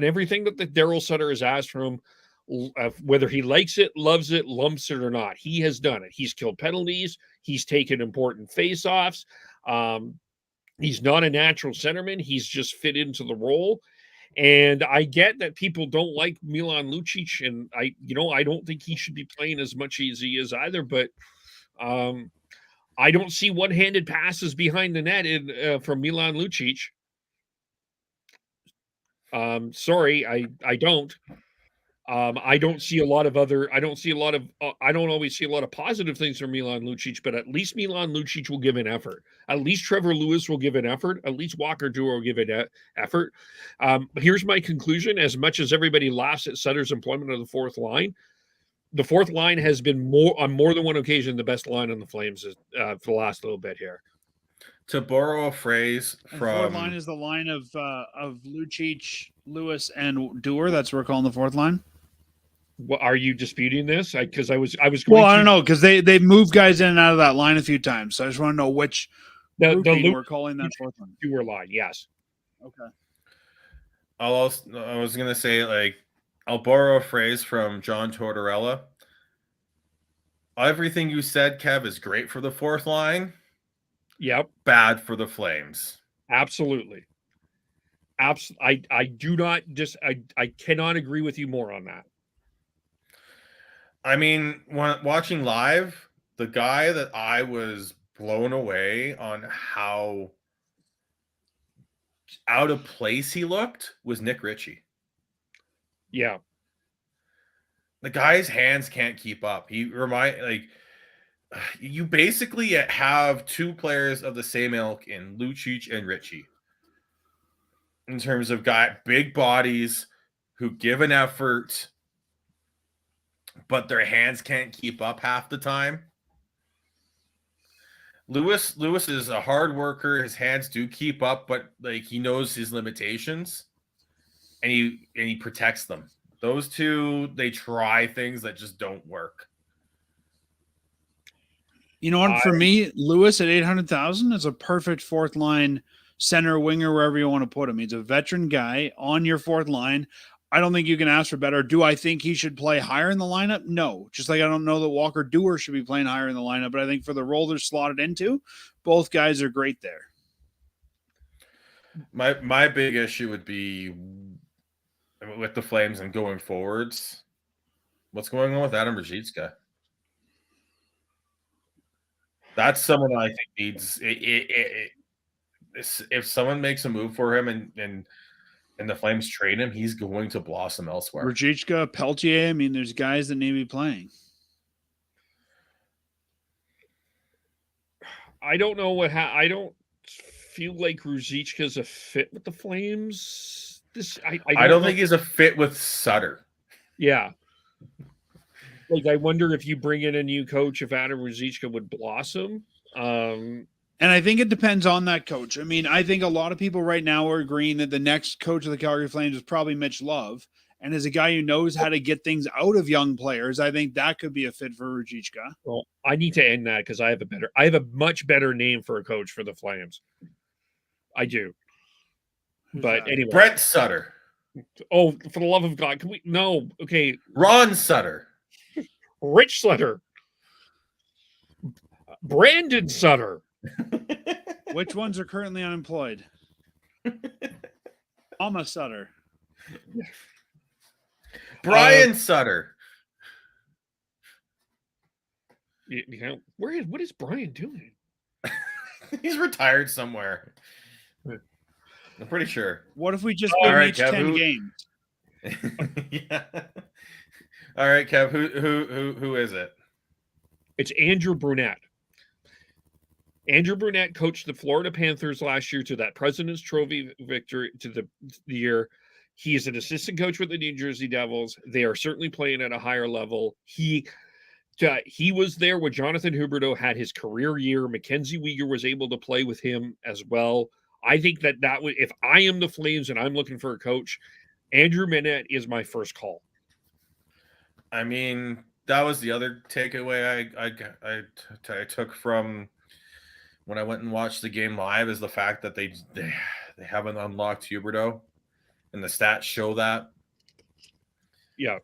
everything that the Darryl Sutter has asked from him, whether he likes it, loves it, lumps it or not. He has done it. He's killed penalties. He's taken important faceoffs. He's not a natural centerman. He's just fit into the role. And I get that people don't like Milan Lucic, and I don't think he should be playing as much as he is either, but I don't see one-handed passes behind the net from Milan Lucic. Sorry, I don't. I don't always see a lot of positive things from Milan Lucic, but at least Milan Lucic will give an effort. At least Trevor Lewis will give an effort. At least Walker Duehr will give an effort. Here's my conclusion. As much as everybody laughs at Sutter's employment of the fourth line has been on more than one occasion the best line on the Flames for the last little bit here. To borrow a phrase from... The fourth line is the line of Lucic, Lewis, and Duehr. That's what we're calling the fourth line. Well, are you disputing this? Because I was. Well, I don't know, because they moved guys in and out of that line a few times. So I just want to know which we're calling that fourth line. Duehr line, yes. Okay. I was gonna say, I'll borrow a phrase from John Tortorella. Everything you said, Kev, is great for the fourth line. Yep. Bad for the Flames. Absolutely. I do not I cannot agree with you more on that. I mean, when watching live, the guy that I was blown away on how out of place he looked was Nick Ritchie. Yeah. The guy's hands can't keep up. You basically have two players of the same ilk in Lucic and Ritchie. In terms of big bodies who give an effort, but their hands can't keep up half the time. Lewis is a hard worker. His hands do keep up, but he knows his limitations, and he protects them. Those two, they try things that just don't work. You know what? For me, Lewis at 800,000 is a perfect fourth line center, winger, wherever you want to put him. He's a veteran guy on your fourth line. I don't think you can ask for better. Do I think he should play higher in the lineup? No. Just like I don't know that Walker Duehr should be playing higher in the lineup, but I think for the role they're slotted into, both guys are great there. My big issue would be with the Flames and going forwards. What's going on with Adam Ruzicka? That's someone I think needs if someone makes a move for him and the Flames trade him, he's going to blossom elsewhere. Ruzicka, Peltier, I mean, there's guys that need to be playing. I don't know I don't feel like Ruzicka's a fit with the Flames. I don't think he's a fit with Sutter. Yeah. I wonder if you bring in a new coach, if Adam Ruzicka would blossom. And I think it depends on that coach. I mean, I think a lot of people right now are agreeing that the next coach of the Calgary Flames is probably Mitch Love. And as a guy who knows how to get things out of young players, I think that could be a fit for Ruzicka. Well, I need to end that because I have a much better name for a coach for the Flames. I do. Who's But that? anyway. Brent Sutter. Oh, for the love of God. Can we? No. Okay. Ron Sutter. Rich Sutter. Brandon Sutter. Which ones are currently unemployed? Mama Sutter. Brian Sutter. What is Brian doing? He's retired somewhere. I'm pretty sure. What if we just All win right, each Kev, 10 who- games? Yeah. All right, Kev. Who is it? It's Andrew Brunette. Andrew Brunette coached the Florida Panthers last year to that President's Trophy victory to the year. He is an assistant coach with the New Jersey Devils. They are certainly playing at a higher level. He was there when Jonathan Huberdeau had his career year. Mackenzie Weegar was able to play with him as well. I think that would, if I am the Flames and I'm looking for a coach, Andrew Brunette is my first call. I mean, that was the other takeaway I took from when I went and watched the game live, is the fact that they haven't unlocked Huberdeau, and the stats show that. Yeah.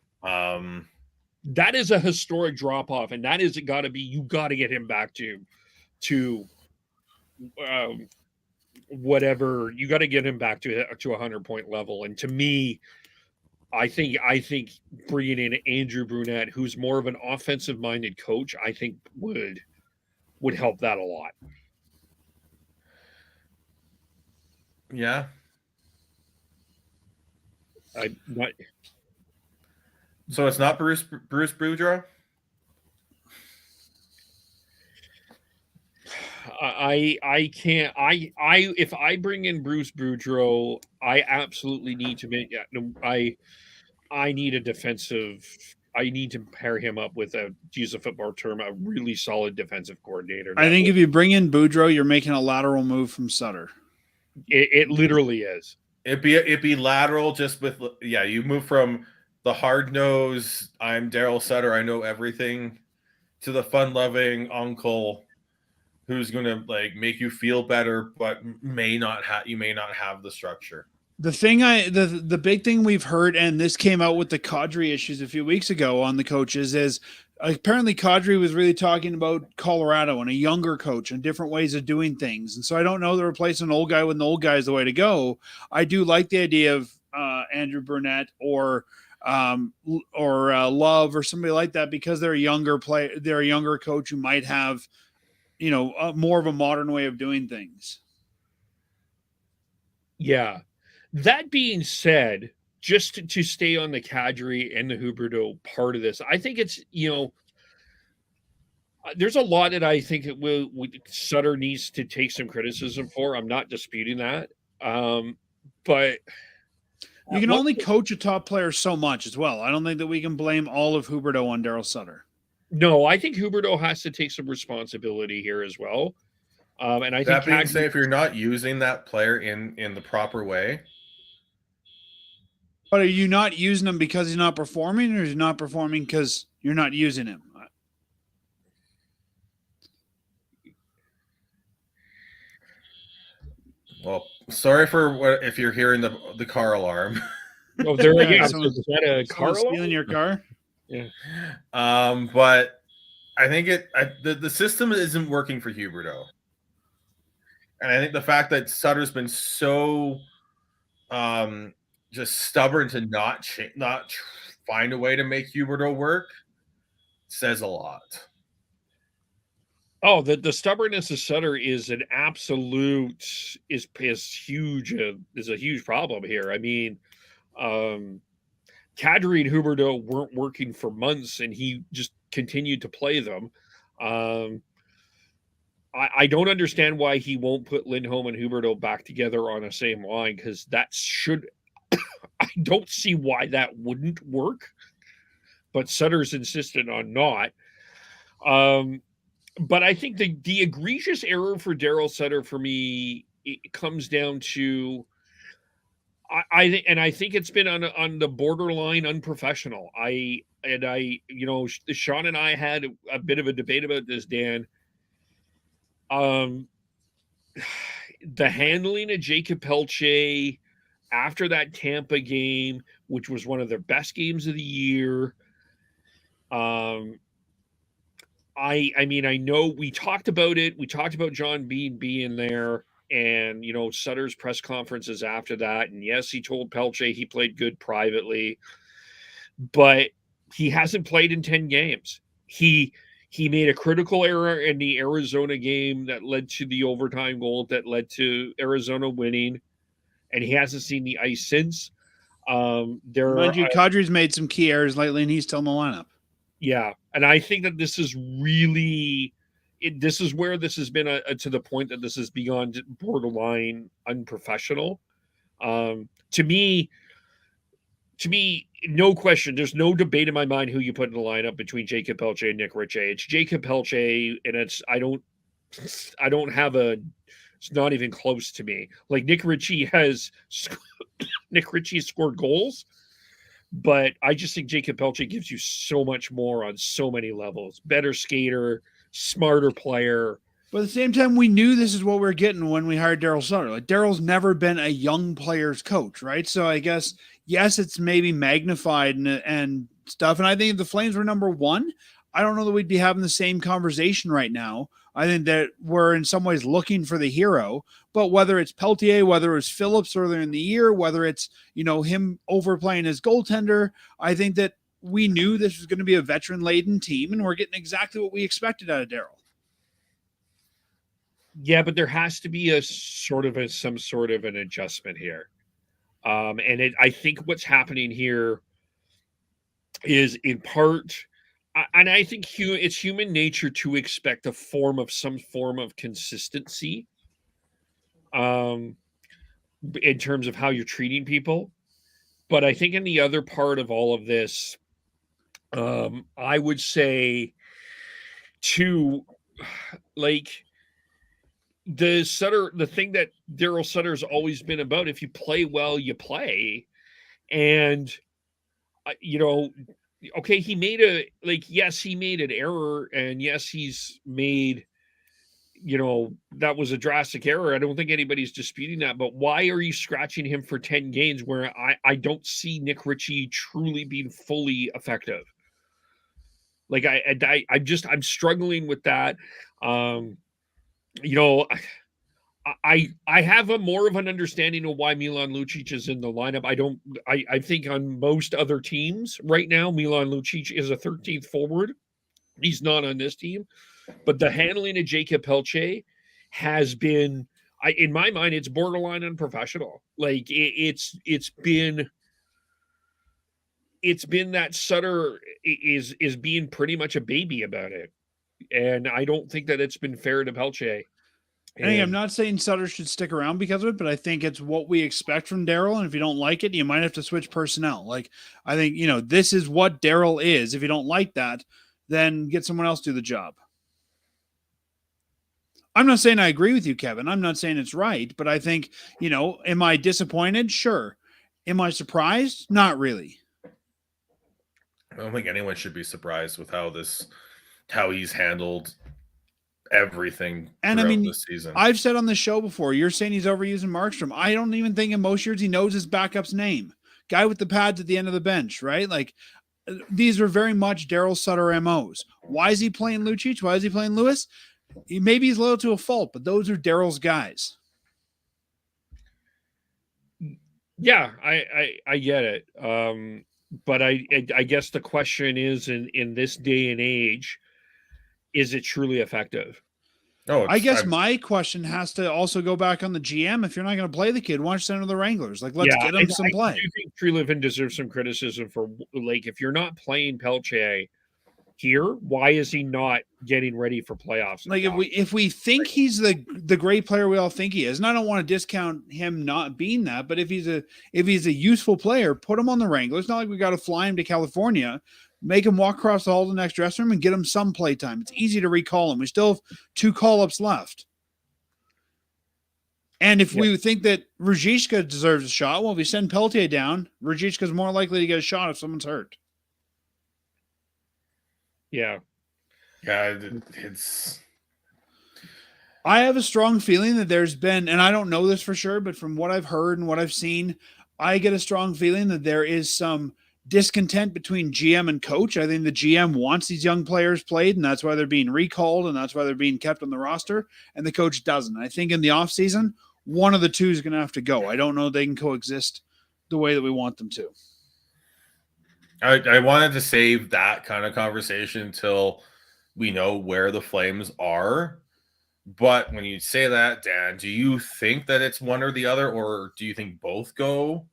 That is a historic drop off, and that is got to be, you got to get him back to whatever, you got to get him back to 100-point level. And to me, I think bringing in Andrew Brunette, who's more of an offensive minded coach, I think would help that a lot. Yeah. So it's not Bruce Boudreau? I can't. If I bring in Bruce Boudreau, I absolutely need to make. I need a defensive. I need to pair him up with to use a football term, a really solid defensive coordinator. I think if you bring in Boudreau, you're making a lateral move from Sutter. It literally is. It'd be lateral, just with, yeah, you move from the hard nose, I'm Daryl Sutter, I know everything, to the fun loving uncle who's gonna like make you feel better, but you may not have the structure. The big thing we've heard, and this came out with the Kadri issues a few weeks ago on the coaches, is apparently Kadri was really talking about Colorado and a younger coach and different ways of doing things. And so I don't know that replacing an old guy with an old guy is the way to go. I do like the idea of Andrew Brunette or Love or somebody like that, because they're a younger player. They're a younger coach who might have, more of a modern way of doing things. Yeah. That being said, just to stay on the Kadri and the Huberdeau part of this, I think it's, there's a lot that I think Sutter needs to take some criticism for. I'm not disputing that. But you can only coach a top player so much as well. I don't think that we can blame all of Huberdeau on Daryl Sutter. No, I think Huberdeau has to take some responsibility here as well. And I That think being said, if you're not using that player in the proper way. But are you not using him because he's not performing, or is he not performing because you're not using him? Well, sorry for if you're hearing the car alarm. Oh, there Yeah, again. someone's- Is that a car alarm? Stealing your car? Yeah. But I think the system isn't working for Huberdeau, and I think the fact that Sutter's been so just stubborn to not find a way to make Huberdeau work says a lot. Oh, the stubbornness of Sutter is an absolute is huge. Is a huge problem here. I mean, Kadri and Huberdeau weren't working for months, and he just continued to play them. I don't understand why he won't put Lindholm and Huberdeau back together on the same line, because that should. I don't see why that wouldn't work, but Sutter's insistent on not. But I think the egregious error for Daryl Sutter for me, it comes down to I think it's been on the borderline unprofessional. Sean and I had a bit of a debate about this, Dan. the handling of Jacob Pelche after that Tampa game, which was one of their best games of the year. I mean, I know we talked about it. We talked about John Bean being there, and Sutter's press conferences after that. And yes, he told Pelche he played good privately, but he hasn't played in 10 games. He made a critical error in the Arizona game that led to the overtime goal that led to Arizona winning, and he hasn't seen the ice since. Mind you, Kadri's made some key errors lately, and he's still in the lineup. Yeah, and I think that this is really, this is where this has been to the point that this is beyond borderline unprofessional. To me, no question. There's no debate in my mind who you put in the lineup between Jacob Pelche and Nick Ritchie. It's Jacob Pelche, and I don't have a. It's not even close to me. Like Nick Ritchie scored goals, but I just think Jacob Pelche gives you so much more on so many levels. Better skater, smarter player. But at the same time, we knew this is what we are getting when we hired Daryl Sutter. Like Daryl's never been a young player's coach, right? So I guess, yes, it's maybe magnified and stuff. And I think if the Flames were number one, I don't know that we'd be having the same conversation right now. I think that we're in some ways looking for the hero, but whether it's Peltier, whether it's Phillips earlier in the year, whether it's, him overplaying his goaltender, I think that we knew this was going to be a veteran-laden team, and we're getting exactly what we expected out of Daryl. Yeah, but there has to be some sort of an adjustment here. I think what's happening here is in part, and I think it's human nature to expect some form of consistency in terms of how you're treating people. But I think in the other part of all of this, I would say the thing that Daryl Sutter's always been about, if you play well, you play. And, okay, he made an error, and yes, he's made, that was a drastic error. I don't think anybody's disputing that, but why are you scratching him for 10 games where I don't see Nick Ritchie truly being fully effective? Like I'm struggling with that. I have a more of an understanding of why Milan Lucic is in the lineup. I think on most other teams right now, Milan Lucic is a 13th forward. He's not on this team, but the handling of Jacob Pelche has been, in my mind, it's borderline unprofessional. Like it's been that Sutter is being pretty much a baby about it. And I don't think that it's been fair to Pelche. I'm not saying Sutter should stick around because of it, but I think it's what we expect from Daryl. And if you don't like it, you might have to switch personnel. Like, I think, this is what Daryl is. If you don't like that, then get someone else to do the job. I'm not saying I agree with you, Kevin. I'm not saying it's right, but I think, am I disappointed? Sure. Am I surprised? Not really. I don't think anyone should be surprised with how he's handled everything this season. I've said on the show before, you're saying he's overusing Markstrom. I don't even think in most years he knows his backup's name. Guy with the pads at the end of the bench, right? Like, these are very much Daryl Sutter MOs. Why is he playing Lucic? Why is he playing Lewis? Maybe he's loyal to a fault, but those are Daryl's guys. Yeah, I get it. But I guess the question is, in this day and age, is it truly effective? Oh, I guess my question has to also go back on the GM. If you're not going to play the kid, why don't you send him to the Wranglers? Like, let's get him some play. I do think Treliving deserves some criticism for, like, if you're not playing Pelche here, why is he not getting ready for playoffs? Like, if we think he's the great player we all think he is, and I don't want to discount him not being that, but if he's a useful player, put him on the Wranglers. It's not like we got to fly him to California. Make him walk across the hall to the next dressing room and get him some play time. It's easy to recall him. We still have 2 call-ups left. And if we think that Ruzicka deserves a shot, well, if we send Peltier down, Ruzicka's more likely to get a shot if someone's hurt. Yeah. Yeah, it's I have a strong feeling that there's been, and I don't know this for sure, but from what I've heard and what I've seen, I get a strong feeling that there is some discontent between GM and coach. I think the GM wants these young players played, and that's why they're being recalled, and that's why they're being kept on the roster, and the coach doesn't. I think in the offseason, one of the two is going to have to go. I don't know if they can coexist the way that we want them to. I wanted to save that kind of conversation until we know where the Flames are. But when you say that, Dan, do you think that it's one or the other, or do you think both go?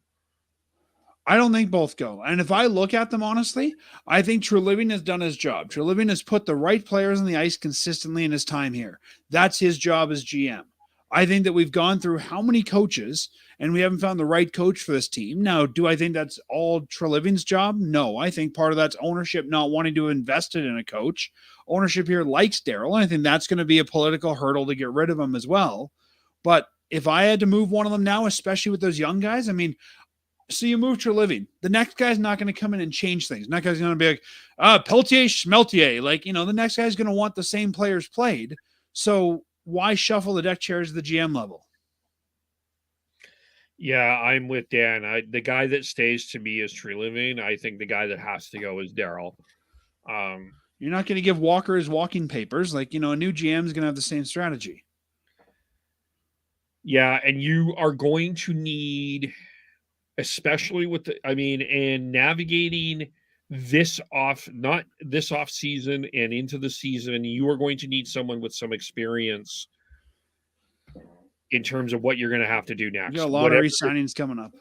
I don't think both go. And if I look at them honestly, I think Treliving has done his job. Treliving has put the right players on the ice consistently in his time here. That's his job as GM. I think that we've gone through how many coaches and we haven't found the right coach for this team. Now, do I think that's all Treliving's job? No. I think part of that's ownership not wanting to invest it in a coach. Ownership here likes Daryl, and I think that's going to be a political hurdle to get rid of him as well. But if I had to move one of them now, especially with those young guys, I mean, so you move Treliving. The next guy's not going to come in and change things. The next guy's going to be like, Peltier, Schmeltier. Like, the next guy's going to want the same players played. So why shuffle the deck chairs at the GM level? Yeah, I'm with Dan. The guy that stays to me is Treliving. I think the guy that has to go is Daryl. You're not going to give Walker his walking papers. Like, a new GM is going to have the same strategy. Yeah, and you are going to need, especially with and navigating not this off season and into the season, you are going to need someone with some experience in terms of what you're going to have to do next. You got a lot of re-signings coming up.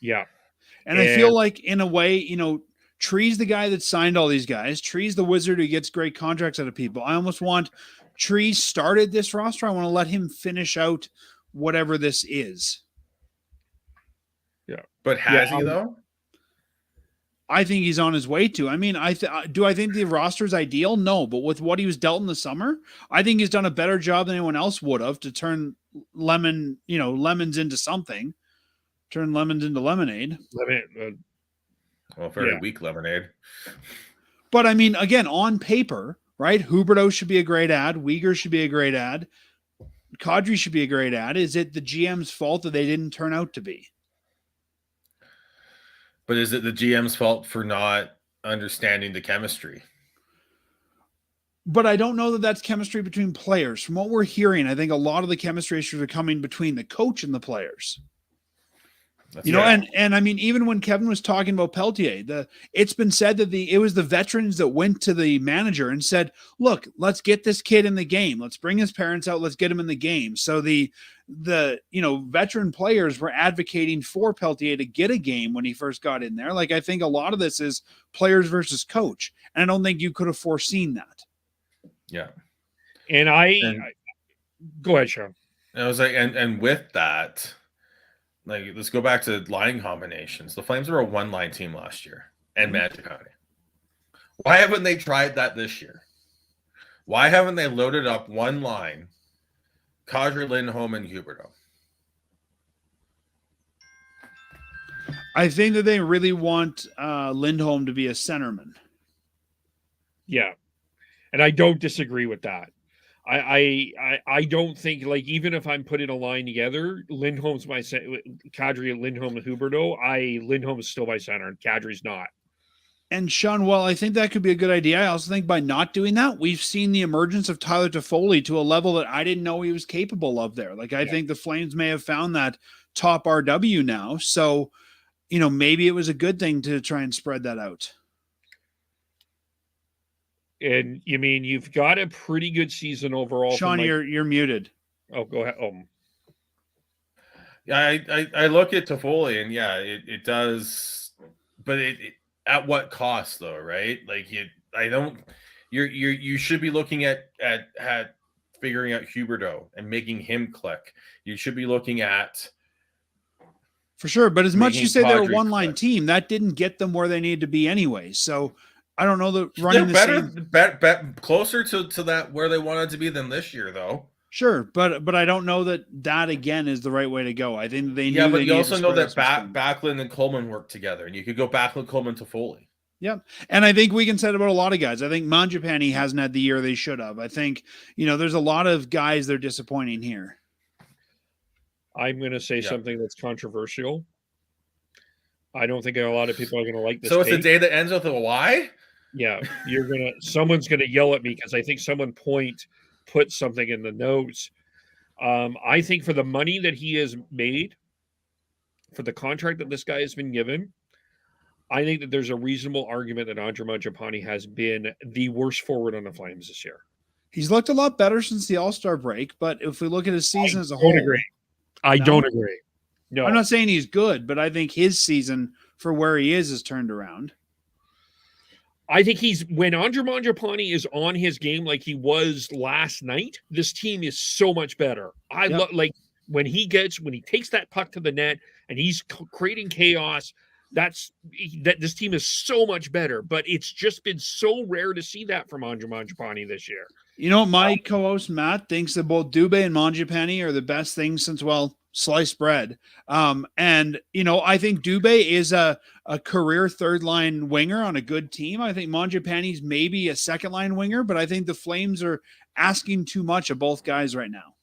Yeah. And I feel like in a way, Tree's the guy that signed all these guys. Tree's the wizard who gets great contracts out of people. I almost want Tree started this roster. I want to let him finish out whatever this is. Yeah. But has he though? I think he's on his way to. I mean, do I think the roster is ideal? No, but with what he was dealt in the summer, I think he's done a better job than anyone else would have to turn lemons into something, turn lemons into lemonade. Very weak lemonade. But I mean, again, on paper, right? Huberdeau should be a great ad. Uyghur should be a great ad. Kadri should be a great ad. Is it the GM's fault that they didn't turn out to be? But is it the GM's fault for not understanding the chemistry? But I don't know that that's chemistry between players. From what we're hearing, I think a lot of the chemistry issues are coming between the coach and the players. And I mean, even when Kevin was talking about Peltier, it's been said that it was the veterans that went to the manager and said, look, let's get this kid in the game. Let's bring his parents out. Let's get him in the game. So the veteran players were advocating for Peltier to get a game when he first got in there. Like, I think a lot of this is players versus coach. And I don't think you could have foreseen that. Yeah. And go ahead, Sean. I was like, and with that, like, let's go back to line combinations. The Flames were a one-line team last year, and Magic County. Why haven't they tried that this year? Why haven't they loaded up one line, Kadri, Lindholm, and Huberdeau? I think that they really want Lindholm to be a centerman. Yeah, and I don't disagree with that. I don't think, like, even if I'm putting a line together, Lindholm's my Kadri, Lindholm, and Huberdeau. Lindholm is still my center, and Kadri's not. And Sean, well, I think that could be a good idea. I also think by not doing that, we've seen the emergence of Tyler Toffoli to a level that I didn't know he was capable of there. Like, I think the Flames may have found that top RW now. So, maybe it was a good thing to try and spread that out. And you mean you've got a pretty good season overall. Sean, you're muted. Oh, go ahead. Yeah, I look at Toffoli, and yeah, it does, but it at what cost though, right? Like, you should be looking at figuring out Huberdeau and making him click. You should be looking at, for sure. But as much as you say they're a one-line team, that didn't get them where they needed to be anyway. So I don't know that running better, closer to that where they wanted to be than this year, though. Sure, but I don't know that again is the right way to go. I think they but you also know that Backlund and Coleman work together, and you could go Backlund, Coleman, Toffoli. Yep. And I think we can say it about a lot of guys. I think Mangiapane hasn't had the year they should have. I think, there's a lot of guys they're disappointing here. I'm going to say something that's controversial. I don't think a lot of people are going to like this. So it's the day that ends with a Y? Yeah, someone's going to yell at me because I think someone put something in the notes. I think for the money that he has made, for the contract that this guy has been given, I think that there's a reasonable argument that Andre Mangiapane has been the worst forward on the Flames this year. He's looked a lot better since the All-Star break, but if we look at his season as a whole, I don't agree. No, I'm not saying he's good, but I think his season for where he is turned around. I think when Andre Mangiapane is on his game like he was last night, this team is so much better. Love when he takes that puck to the net and he's creating chaos. This team is so much better, but it's just been so rare to see that from Andre Mangiapane this year. My co-host Matt thinks that both Dubé and Mangiapane are the best things since sliced bread. I think Dubé is a career third line winger on a good team. I think Mangiapane's maybe a second line winger, but I think the Flames are asking too much of both guys right now.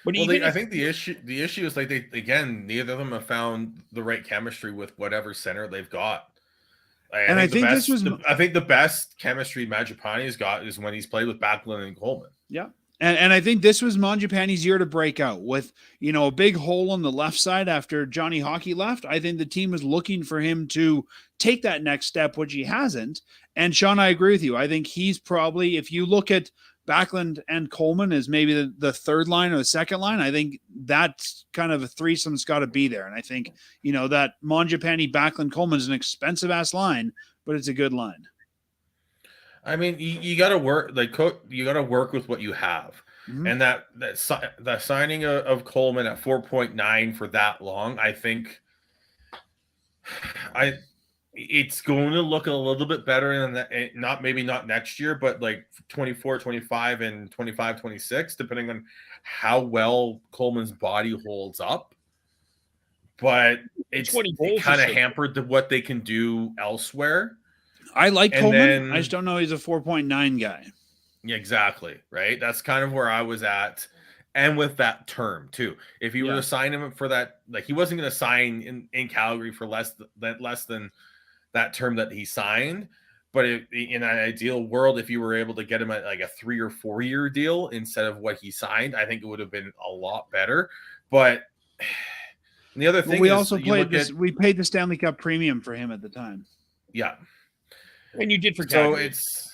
But I think the issue is neither of them have found the right chemistry with whatever center they've got. I think the best chemistry Mangiapane's got is when he's played with Backlund and Coleman. Yeah. And I think this was Mangiapane's year to break out with, a big hole on the left side after Johnny Hockey left. I think the team is looking for him to take that next step, which he hasn't. And Sean, I agree with you. I think he's probably, if you look at Backlund and Coleman as maybe the third line or the second line, I think that's kind of a threesome's got to be there. And I think, that Mangiapane, Backlund, Coleman is an expensive ass line, but it's a good line. I mean, you got to work you got to work with what you have, and that signing of Coleman at 4.9 for that long, I think, it's going to look a little bit better than that. Not next year, but like 24, 25, and 25, 26, depending on how well Coleman's body holds up. But it kind of hampered what they can do elsewhere. I like Coleman. I just don't know he's a 4.9 guy. Yeah, exactly. Right. That's kind of where I was at. And with that term too, if you were to sign him for that, he wasn't going to sign in Calgary for less than that term that he signed. But in an ideal world, if you were able to get him at a 3 or 4 year deal instead of what he signed, I think it would have been a lot better. But the other thing we paid the Stanley Cup premium for him at the time. Yeah. And you did for Calgary. So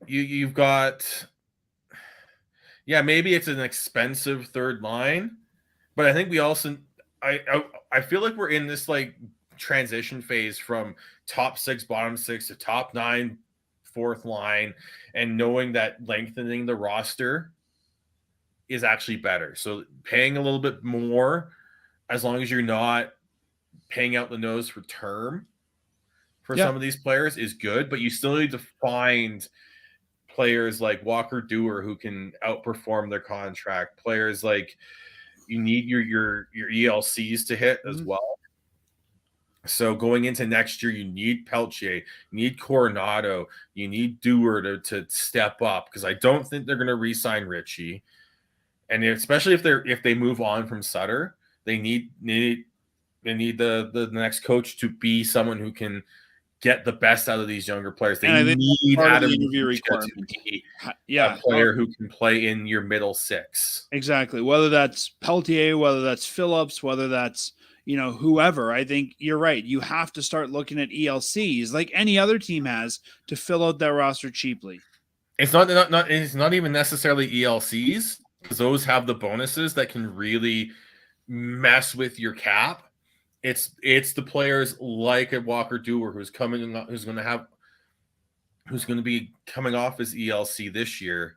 you've got, maybe it's an expensive third line, but I think we also, I feel like we're in this transition phase from top 6, bottom 6 to top 9, fourth line, and knowing that lengthening the roster is actually better. So paying a little bit more, as long as you're not paying out the nose for term for some of these players, is good, but you still need to find players like Walker Dewar who can outperform their contract. Players like you need your ELCs to hit as well. So going into next year, you need Peltier, you need Coronado, you need Dewar to step up, because I don't think they're going to re-sign Richie, and especially if they move on from Sutter, they need the next coach to be someone who can get the best out of these younger players. They need Adam to be a player who can play in your middle 6. Exactly. Whether that's Peltier, whether that's Phillips, whether that's whoever. I think you're right. You have to start looking at ELCs like any other team has to fill out that roster cheaply. It's not even necessarily ELCs, because those have the bonuses that can really mess with your cap. It's the players like a Walker Dewar who's going to be coming off his ELC this year,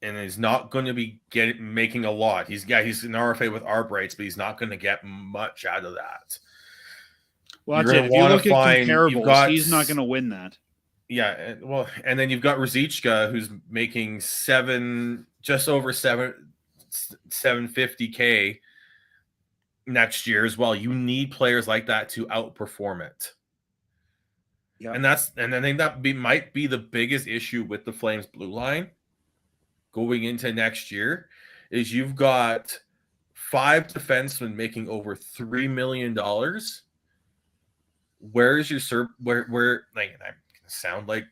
and is not going to be making a lot. He's an RFA with ARB rights, but he's not going to get much out of that. Well, that's it. If you look at comparables, he's not going to win that. Yeah, well, and then you've got Ruzicka, who's making just over $750K next year as well. You need players like that to outperform it. Yeah. And I think that might be the biggest issue with the Flames blue line going into next year is you've got 5 defensemen making over $3 million. Where is your where like I sound like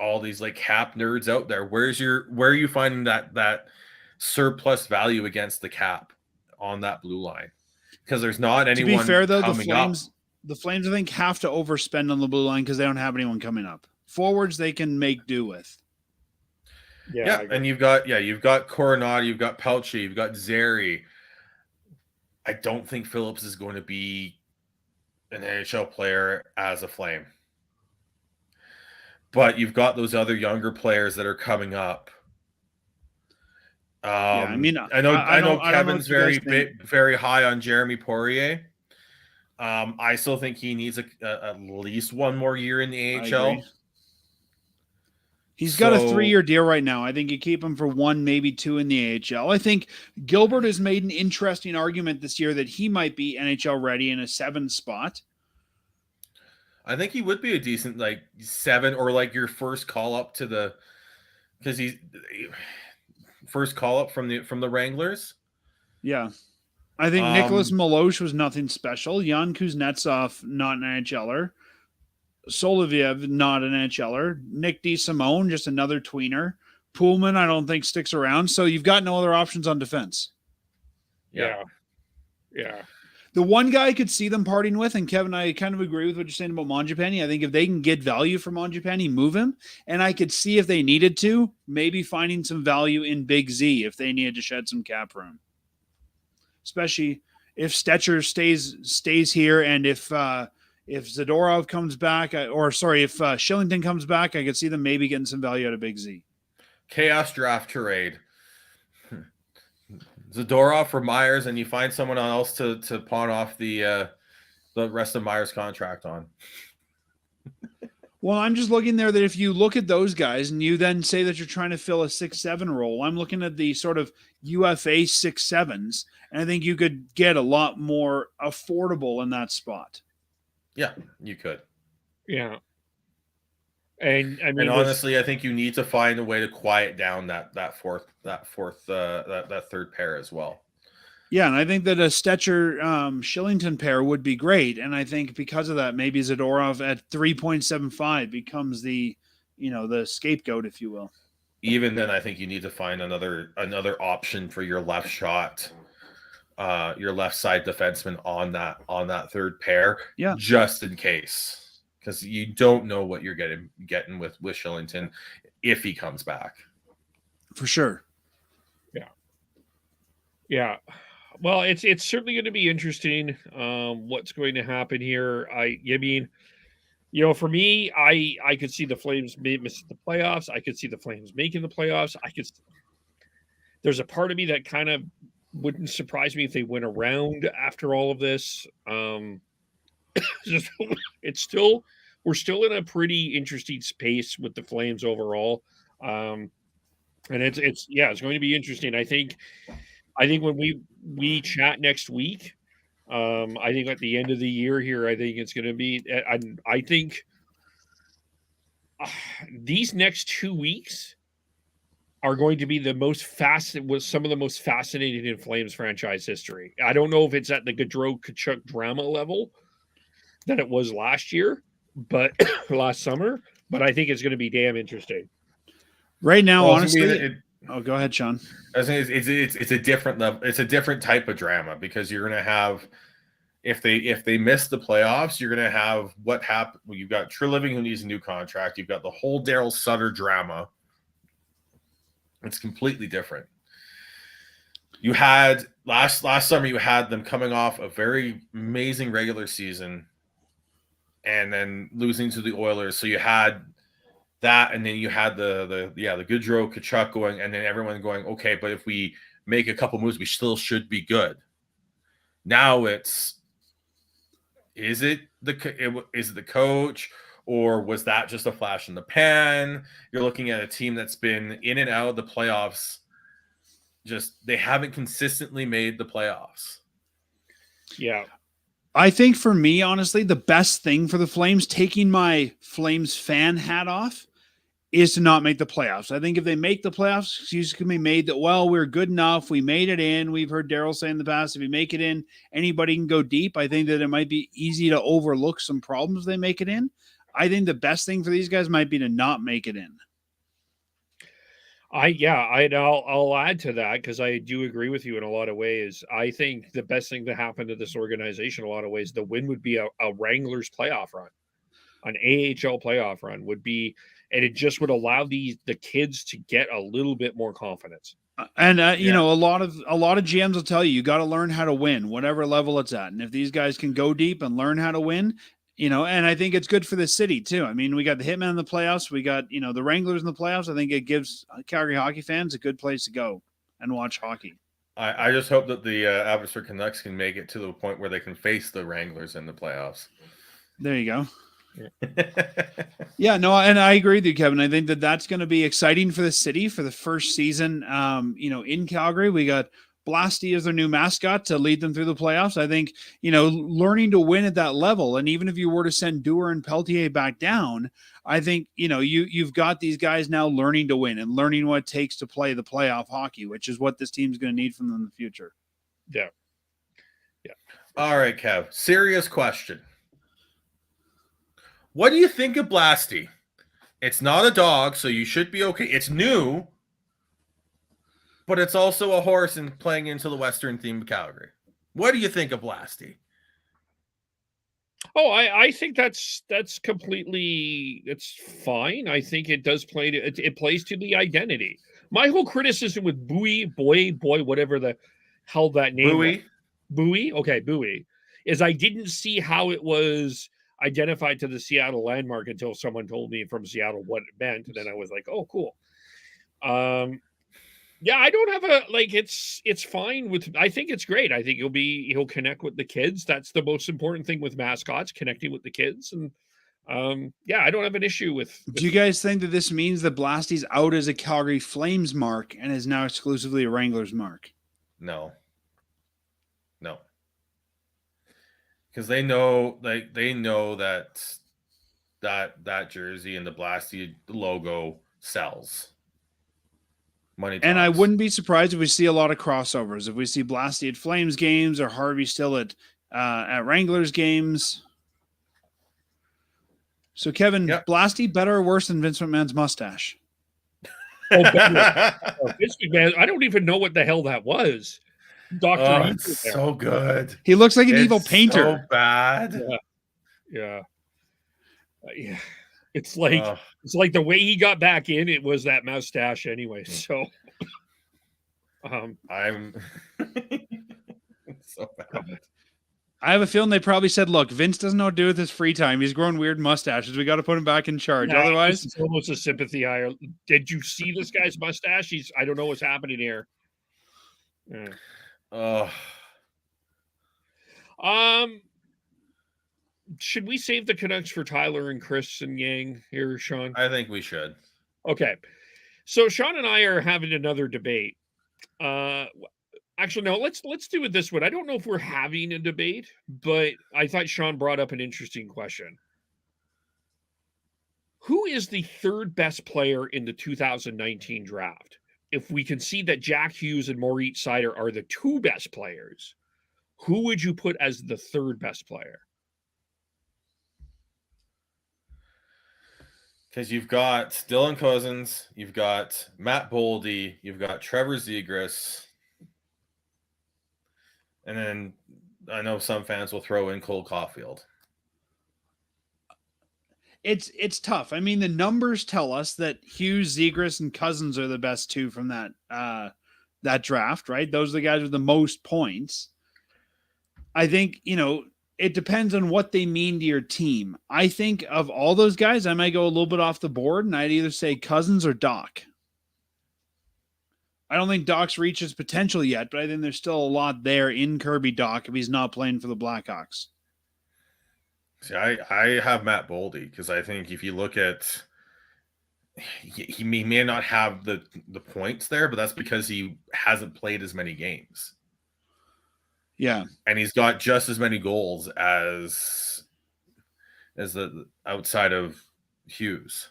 all these like cap nerds out there. Where are you finding that surplus value against the cap on that blue line? Because there's not anyone. To be fair, though, coming the Flames I think have to overspend on the blue line because they don't have anyone coming up. Forwards they can make do with. Yeah, and you've got Coronado, you've got Pelche, you've got Zeri. I don't think Phillips is going to be an NHL player as a Flame. But you've got those other younger players that are coming up. I mean, I know Kevin's very high on Jeremy Poirier. I still think he needs at least one more year in the AHL. He's got a 3-year deal right now. I think you keep him for 1, maybe 2 in the AHL. I think Gilbert has made an interesting argument this year that he might be NHL ready in a 7 spot. I think he would be a decent 7 or your first call up because he's first call up from the Wranglers. Yeah. I think Nicholas Milosh was nothing special. Jan Kuznetsov, not an NHLer. Soloviev, not an NHLer. Nick DeSimone, just another tweener. Pullman, I don't think sticks around. So you've got no other options on defense. Yeah. The one guy I could see them parting with, and Kevin, I kind of agree with what you're saying about Mangiapane. I think if they can get value from Mangiapane, move him. And I could see if they needed to, maybe finding some value in Big Z if they needed to shed some cap room. Especially if Stetcher stays here, and if Zadorov comes back, if Shillington comes back, I could see them maybe getting some value out of Big Z. Chaos draft trade. Zadorov for Myers, and you find someone else to pawn off the rest of Myers' contract on. Well, I'm just looking there that if you look at those guys and you then say that you're trying to fill a 6-7 role, I'm looking at the sort of UFA 6-7s, and I think you could get a lot more affordable in that spot. Yeah, you could. Yeah. And I mean, honestly, I think you need to find a way to quiet down that third pair as well. Yeah, and I think that a Stetcher Shillington pair would be great. And I think because of that, maybe Zadorov at 3.75 becomes the scapegoat, if you will. Even then, I think you need to find another option for your left shot, your left side defenseman on that third pair, just in case, because you don't know what you're getting with Shillington if he comes back. For sure. Yeah. Well, it's certainly going to be interesting what's going to happen here. I mean, for me, I could see the Flames missing the playoffs. I could see the Flames making the playoffs. There's a part of me that kind of wouldn't surprise me if they went around after all of this. We're still in a pretty interesting space with the Flames overall. And it's going to be interesting. I think when we chat next week, I think at the end of the year here, I think it's going to be. I think these next 2 weeks are going to be some of the most fascinating in Flames franchise history. I don't know if it's at the Gaudreau Tkachuk drama level that it was last year, but last summer. But I think it's going to be damn interesting. Right now, honestly. Go ahead, Sean. I think it's a different level. It's a different type of drama because you're going to have, if they miss the playoffs, you're going to have what happened. Well, you've got Treliving who needs a new contract. You've got the whole Daryl Sutter drama. It's completely different. You had last summer, you had them coming off a very amazing regular season, and then losing to the Oilers. So you had that, and then you had the Gaudreau Tkachuk going, and then everyone going, okay, but if we make a couple moves, we still should be good. Now is it the coach, or was that just a flash in the pan? You're looking at a team that's been in and out of the playoffs. Just they haven't consistently made the playoffs. Yeah. I think for me, honestly, the best thing for the Flames, taking my Flames fan hat off, is to not make the playoffs. I think if they make the playoffs, excuses can be made that, well, we're good enough. We made it in. We've heard Daryl say in the past, if you make it in, anybody can go deep. I think that it might be easy to overlook some problems they make it in. I think the best thing for these guys might be to not make it in. I'll add to that because I do agree with you in a lot of ways. I think the best thing that happened to this organization, in a lot of ways, the win would be a Wranglers playoff run, an AHL playoff run would be, and it just would allow the kids to get a little bit more confidence. And you know, a lot of GMs will tell you got to learn how to win, whatever level it's at. And if these guys can go deep and learn how to win, you know, and I think it's good for the city too. I mean, we got the Hitmen in the playoffs, we got, you know, the Wranglers in the playoffs. I think it gives Calgary hockey fans a good place to go and watch hockey. I just hope that the Abbotsford Canucks can make it to the point where they can face the Wranglers in the playoffs. There you go. Yeah, no, and I agree with you, Kevin. I think that that's going to be exciting for the city for the first season. You know, in Calgary, we got Blasty as their new mascot to lead them through the playoffs. I think, you know, learning to win at that level, and even if you were to send Dewar and Peltier back down, I think, you know, you've got these guys now learning to win and learning what it takes to play the playoff hockey, which is what this team's going to need from them in the future. Yeah. All right, Kev. Serious question. What do you think of Blasty? It's not a dog, so you should be okay. It's new, but it's also a horse and playing into the Western theme of Calgary. What do you think of Blasty? Oh, I think that's completely, it's fine. I think it does play to it plays to the identity. My whole criticism with Bowie, boy, whatever the hell that name was. Bowie, okay, Bowie, is I didn't see how it was identified to the Seattle landmark until someone told me from Seattle what it meant, and then I was like, oh, cool. Yeah, I don't have a it's fine with, I think it's great. I think he'll connect with the kids. That's the most important thing with mascots, connecting with the kids. And yeah, I don't have an issue with Do you guys think that this means that Blasty's out as a Calgary Flames mark and is now exclusively a Wranglers mark? No. Because they know that jersey and the Blasty logo sells. Money talks. And I wouldn't be surprised if we see a lot of crossovers. If we see Blasty at Flames games or Harvey still at Wranglers games. So, Kevin, Blasty better or worse than Vince McMahon's mustache? Vince McMahon, I don't even know what the hell that was. It's so good. He looks like an evil painter. So bad. Yeah. It's like the way he got back in, it was that mustache anyway. So I'm so bad. I have a feeling they probably said, look, Vince doesn't know what to do with his free time. He's growing weird mustaches. We got to put him back in charge. Otherwise, it's almost a sympathy hire. Did you see this guy's mustache? I don't know what's happening here. Yeah. Should we save the Canucks for Tyler and Chris and Yang here, Sean? I think we should. Okay. So Sean and I are having another debate. Actually, no, let's do it this way. I don't know if we're having a debate, but I thought Sean brought up an interesting question. Who is the third best player in the 2019 draft? If we can see that Jack Hughes and Moritz Seider are the two best players, who would you put as the third best player? Because you've got Dylan Cousins, you've got Matt Boldy, you've got Trevor Zegras, and then I know some fans will throw in Cole Caulfield. It's tough. I mean, the numbers tell us that Hughes, Zegras, and Cousins are the best two from that draft, right? Those are the guys with the most points. I think, you know, it depends on what they mean to your team. I think of all those guys, I might go a little bit off the board, and I'd either say Cousins or Doc. I don't think Doc's reached his potential yet, but I think there's still a lot there in Kirby Doc if he's not playing for the Blackhawks. See, I have Matt Boldy because I think if you look at, he may not have the points there, but that's because he hasn't played as many games. Yeah. and he's got just as many goals as the outside of Hughes.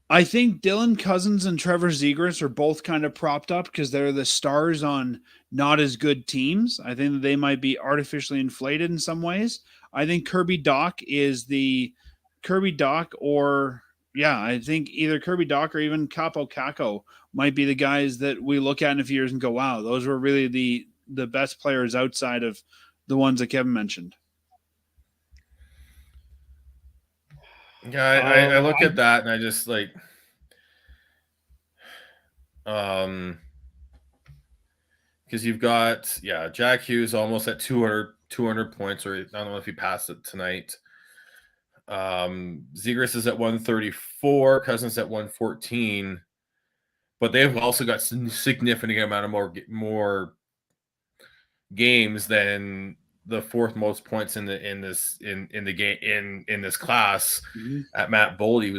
I think Dylan Cousins and Trevor Zegras are both kind of propped up because they're the stars on not as good teams. I think that they might be artificially inflated in some ways. I think Kirby Doc is the Kirby Doc, or I think either Kirby Doc or even Capo Caco might be the guys that we look at in a few years and go, wow, those were really the best players outside of the ones that Kevin mentioned. Yeah, I look at that and I just like, because you've got Jack Hughes almost at 200 points, or I don't know if he passed it tonight. Zegras is at 134, Cousins at 114, but they've also got some significant amount of more games than the fourth most points in this class at Matt Boldy,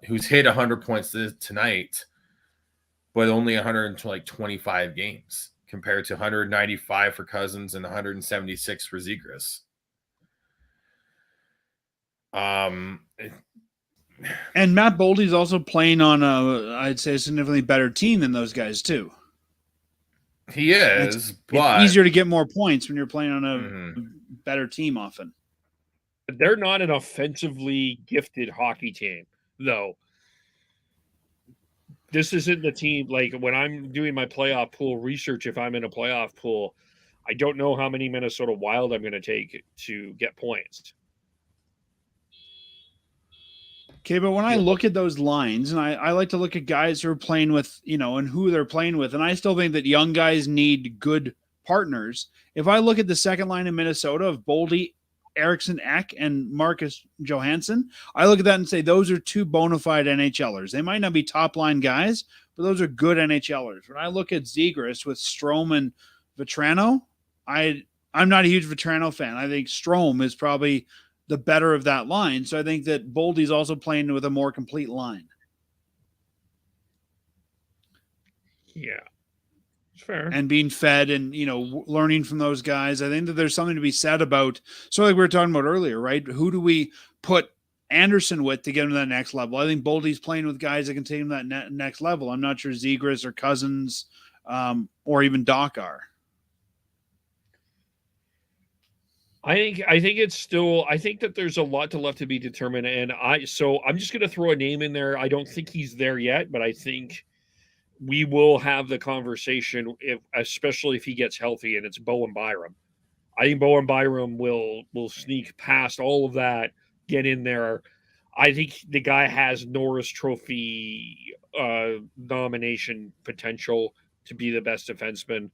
who's hit 100 points tonight, but only 125 games compared to 195 for Cousins and 176 for Zegras. And Matt Boldy's also playing on I'd say a significantly better team than those guys too. He is, but it's easier to get more points when you're playing on a better team often. They're not an offensively gifted hockey team, though. This isn't the team, like when I'm doing my playoff pool research, if I'm in a playoff pool, I don't know how many Minnesota Wild I'm going to take to get points. Okay, but when I look at those lines, and I like to look at guys who are playing with, and who they're playing with, and I still think that young guys need good partners. If I look at the second line in Minnesota of Boldy, Eriksson Ek, and Marcus Johansson, I look at that and say those are two bona fide NHLers. They might not be top line guys, but those are good NHLers. When I look at Zegras with Strome and Vetrano, I'm not a huge Vetrano fan. I think Strome is probably the better of that line. So I think that Boldy's also playing with a more complete line. Yeah. It's fair. And being fed and, learning from those guys. I think that there's something to be said about, so like we were talking about earlier, right? Who do we put Anderson with to get him to that next level? I think Boldy's playing with guys that can take him to that next level. I'm not sure Zegras or Cousins or even Doc are. I think it's still. I think that there's a lot left to be determined, and I'm just going to throw a name in there. I don't think he's there yet, but I think we will have the conversation, especially if he gets healthy, and it's Bowen Byram. I think Bowen Byram will sneak past all of that, get in there. I think the guy has Norris Trophy nomination potential to be the best defenseman.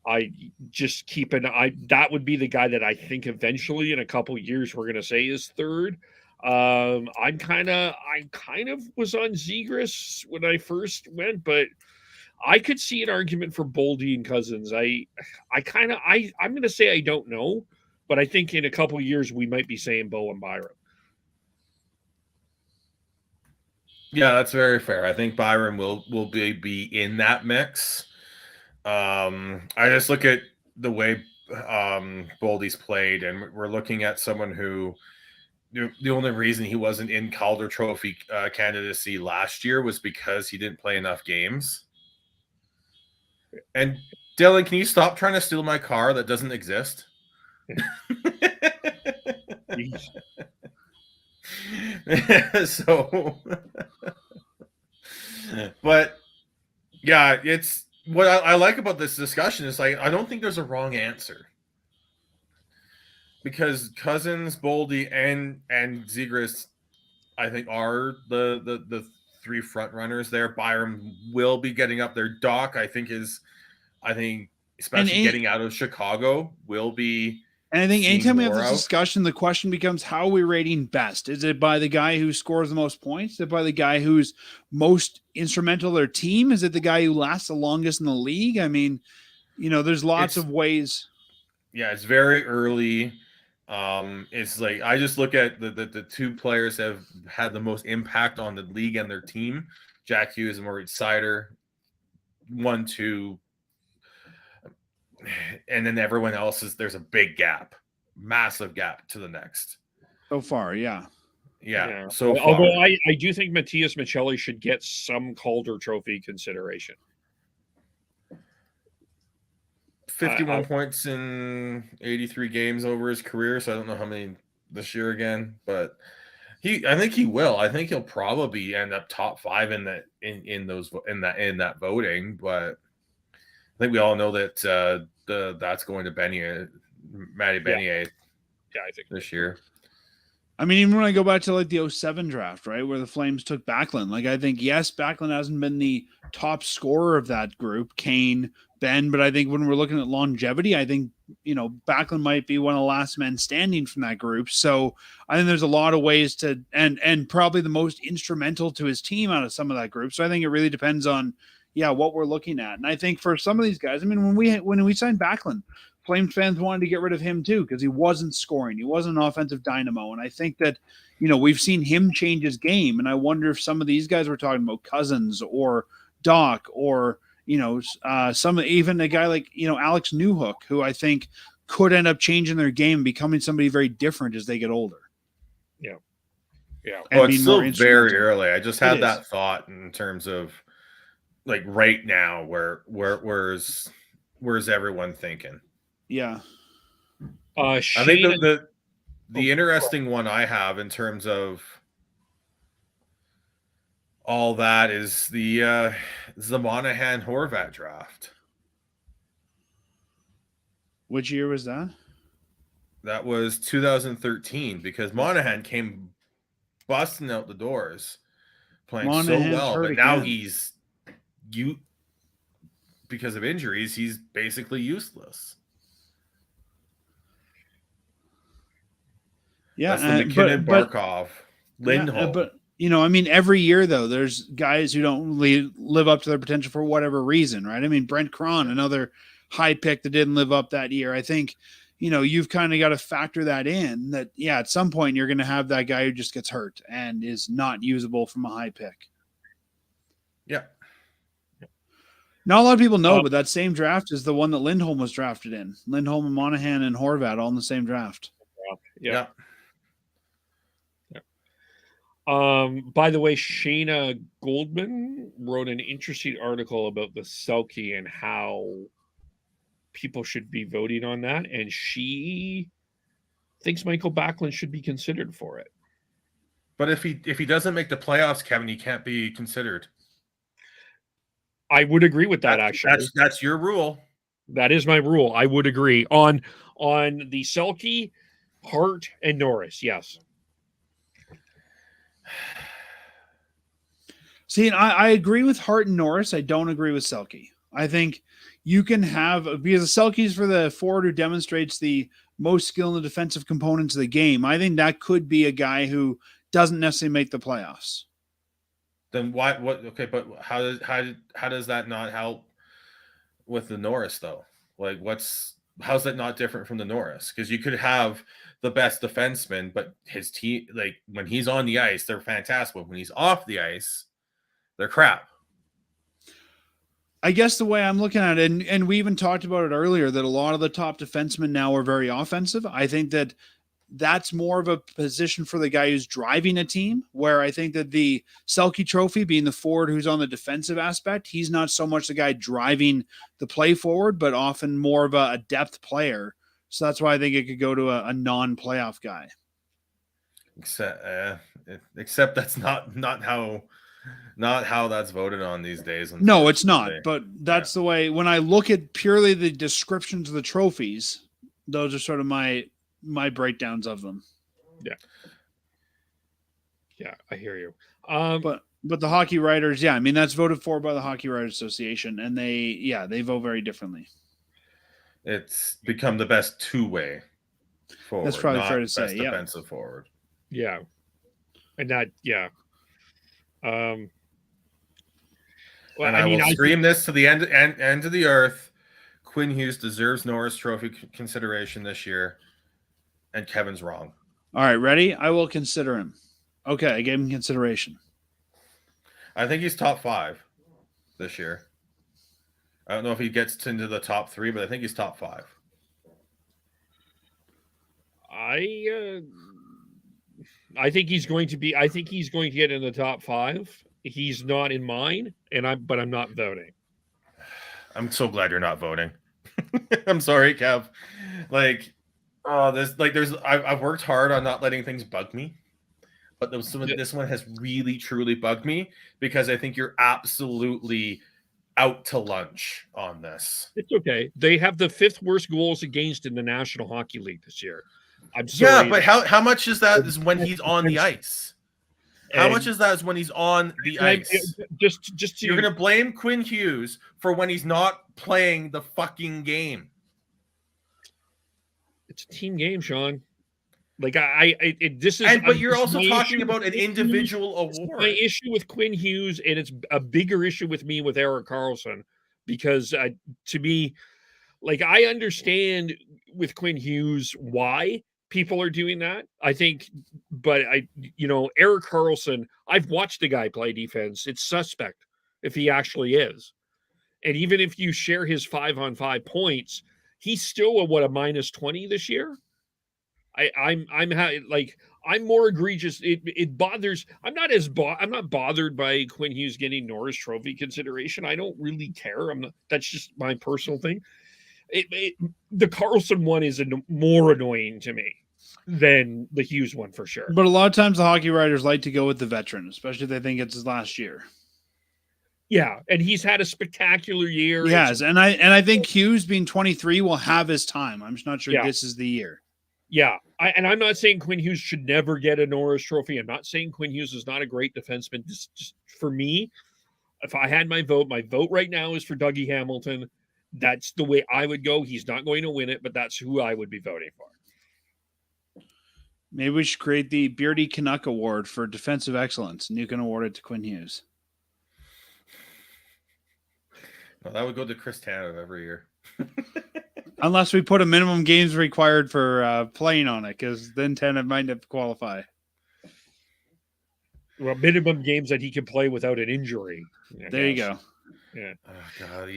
I just keep an eye. That would be the guy that I think eventually in a couple years we're going to say is third. I kind of was on Zegras when I first went, but I could see an argument for Boldy and Cousins. I'm going to say I don't know, but I think in a couple years we might be saying Bowen Byram. Yeah, that's very fair. I think Byram will be in that mix. I just look at the way Boldy's played, and we're looking at someone who the only reason he wasn't in Calder Trophy candidacy last year was because he didn't play enough games. And Dylan, can you stop trying to steal my car that doesn't exist? So, but yeah, it's what I like about this discussion is like I don't think there's a wrong answer because Cousins, Boldy, and Zegras, I think are the three front runners there. Byram will be getting up there. Doc, I think especially getting out of Chicago will be. And I think anytime we have this discussion, the question becomes, how are we rating best? Is it by the guy who scores the most points? Is it by the guy who's most instrumental to their team? Is it the guy who lasts the longest in the league? I mean, there's lots of ways. Yeah, it's very early. It's like I just look at the two players that have had the most impact on the league and their team, Jack Hughes and Moritz Seider. 1, 2. and then everyone else there's a big gap, massive gap to the next. So far, yeah. Yeah. So far. Although I do think Matthias Michelli should get some Calder Trophy consideration. 51 points in 83 games over his career, so I don't know how many this year again, but I think he will. I think he'll probably end up top 5 in that voting, but I think we all know that that's going to Matty Benier. Yeah, I think this year. I mean, even when I go back to like the 07 draft, right, where the Flames took Backlund, like I think, yes, Backlund hasn't been the top scorer of that group, Kane, Ben, but I think when we're looking at longevity, I think, Backlund might be one of the last men standing from that group. So I think there's a lot of ways to, and probably the most instrumental to his team out of some of that group. So I think it really depends on, what we're looking at. And I think for some of these guys, I mean, when we signed Backlund, Flames fans wanted to get rid of him too because he wasn't scoring. He wasn't an offensive dynamo. And I think that, we've seen him change his game. And I wonder if some of these guys we're talking about, Cousins or Doc or, even a guy like, Alex Newhook, who I think could end up changing their game, becoming somebody very different as they get older. Yeah. Yeah. Well, it's still very early. I just had that thought in terms of like right now, where's everyone thinking? Yeah. I think the interesting one I have in terms of all that is the Monahan Horvat draft. Which year was that? That was 2013 because Monahan came busting out the doors, playing Monahan's so well, but hurt now again. because of injuries, he's basically useless. Yeah, that's the McKinnon, Barkov, Lindholm. But every year though, there's guys who don't live up to their potential for whatever reason, right? I mean, Brent Cron, another high pick that didn't live up that year. I think, you've kind of got to factor that in. That at some point you're going to have that guy who just gets hurt and is not usable from a high pick. Yeah. Not a lot of people know, but that same draft is the one that Lindholm was drafted in. Lindholm and Monahan and Horvat all in the same draft. Yeah. By the way, Shayna Goldman wrote an interesting article about the Selke and how people should be voting on that, and she thinks Michael Backlund should be considered for it. But if he doesn't make the playoffs, Kevin, he can't be considered. I would agree with that. That's your rule. That is my rule. I would agree on the Selke, Hart, and Norris. Yes. See, and I agree with Hart and Norris. I don't agree with Selke. I think you can have, because the Selke's for the forward who demonstrates the most skill in the defensive components of the game. I think that could be a guy who doesn't necessarily make the playoffs. Then why? What? Okay, but how does that not help with the Norris though? Like, how's that not different from the Norris? Because you could have the best defenseman, but his team, like when he's on the ice, they're fantastic. When he's off the ice, they're crap. I guess the way I'm looking at it, and we even talked about it earlier, that a lot of the top defensemen now are very offensive. I think that's more of a position for the guy who's driving a team, where I think that the Selke Trophy, being the forward who's on the defensive aspect, he's not so much the guy driving the play forward, but often more of a depth player. So that's why I think it could go to a non-playoff guy. Except that's not how that's voted on these days. No, it's not. But that's the way. When I look at purely the descriptions of the trophies, those are sort of my breakdowns of them. Yeah, I hear you. But the hockey writers, I mean, that's voted for by the Hockey Writers Association, and they vote very differently. It's become the best two-way forward. That's probably fair to say. Best defensive forward. Yeah, and that Well, and I will scream this to the end of the earth. Quinn Hughes deserves Norris Trophy consideration this year, and Kevin's wrong. All right, ready? I will consider him. Okay, I gave him consideration. I think he's top 5 this year. I don't know if he gets into the top 3, but I think he's top 5. I think he's going to be. I think he's going to get in the top 5. He's not in mine, but I'm not voting. I'm so glad you're not voting. I'm sorry, Kev. I've worked hard on not letting things bug me, but this one has really truly bugged me because I think you're absolutely out to lunch on this. It's okay. They have the 5th worst goals against in the National Hockey League this year. I'm sorry. Yeah, but how much is that is when he's on the ice? How much is that is when he's on the ice? Just You're gonna blame Quinn Hughes for when he's not playing the fucking game. It's a team game, Sean. Like but you're also talking about an individual award. My issue with Quinn Hughes, and it's a bigger issue with me with Erik Karlsson, because to me, like, I understand with Quinn Hughes why people are doing that. I think, but Erik Karlsson, I've watched the guy play defense. It's suspect if he actually is. And even if you share his 5-on-5 points, he's still a minus 20 this year. I'm more egregious. It bothers. I'm not bothered by Quinn Hughes getting Norris Trophy consideration. I don't really care. That's just my personal thing. The Karlsson one is more annoying to me than the Hughes one for sure. But a lot of times the hockey writers like to go with the veteran, especially if they think it's his last year. Yeah, and he's had a spectacular year. Yes, and I think Hughes being 23 will have his time. I'm just not sure this is the year. Yeah, I'm not saying Quinn Hughes should never get a Norris Trophy. I'm not saying Quinn Hughes is not a great defenseman. Just for me, if I had my vote right now is for Dougie Hamilton. That's the way I would go. He's not going to win it, but that's who I would be voting for. Maybe we should create the Beardy Canuck Award for defensive excellence, and you can award it to Quinn Hughes. Well, that would go to Chris Tanev every year. Unless we put a minimum games required for playing on it, because then Tanev might have to qualify. Well, minimum games that he can play without an injury. There you go. Yeah. Oh, God,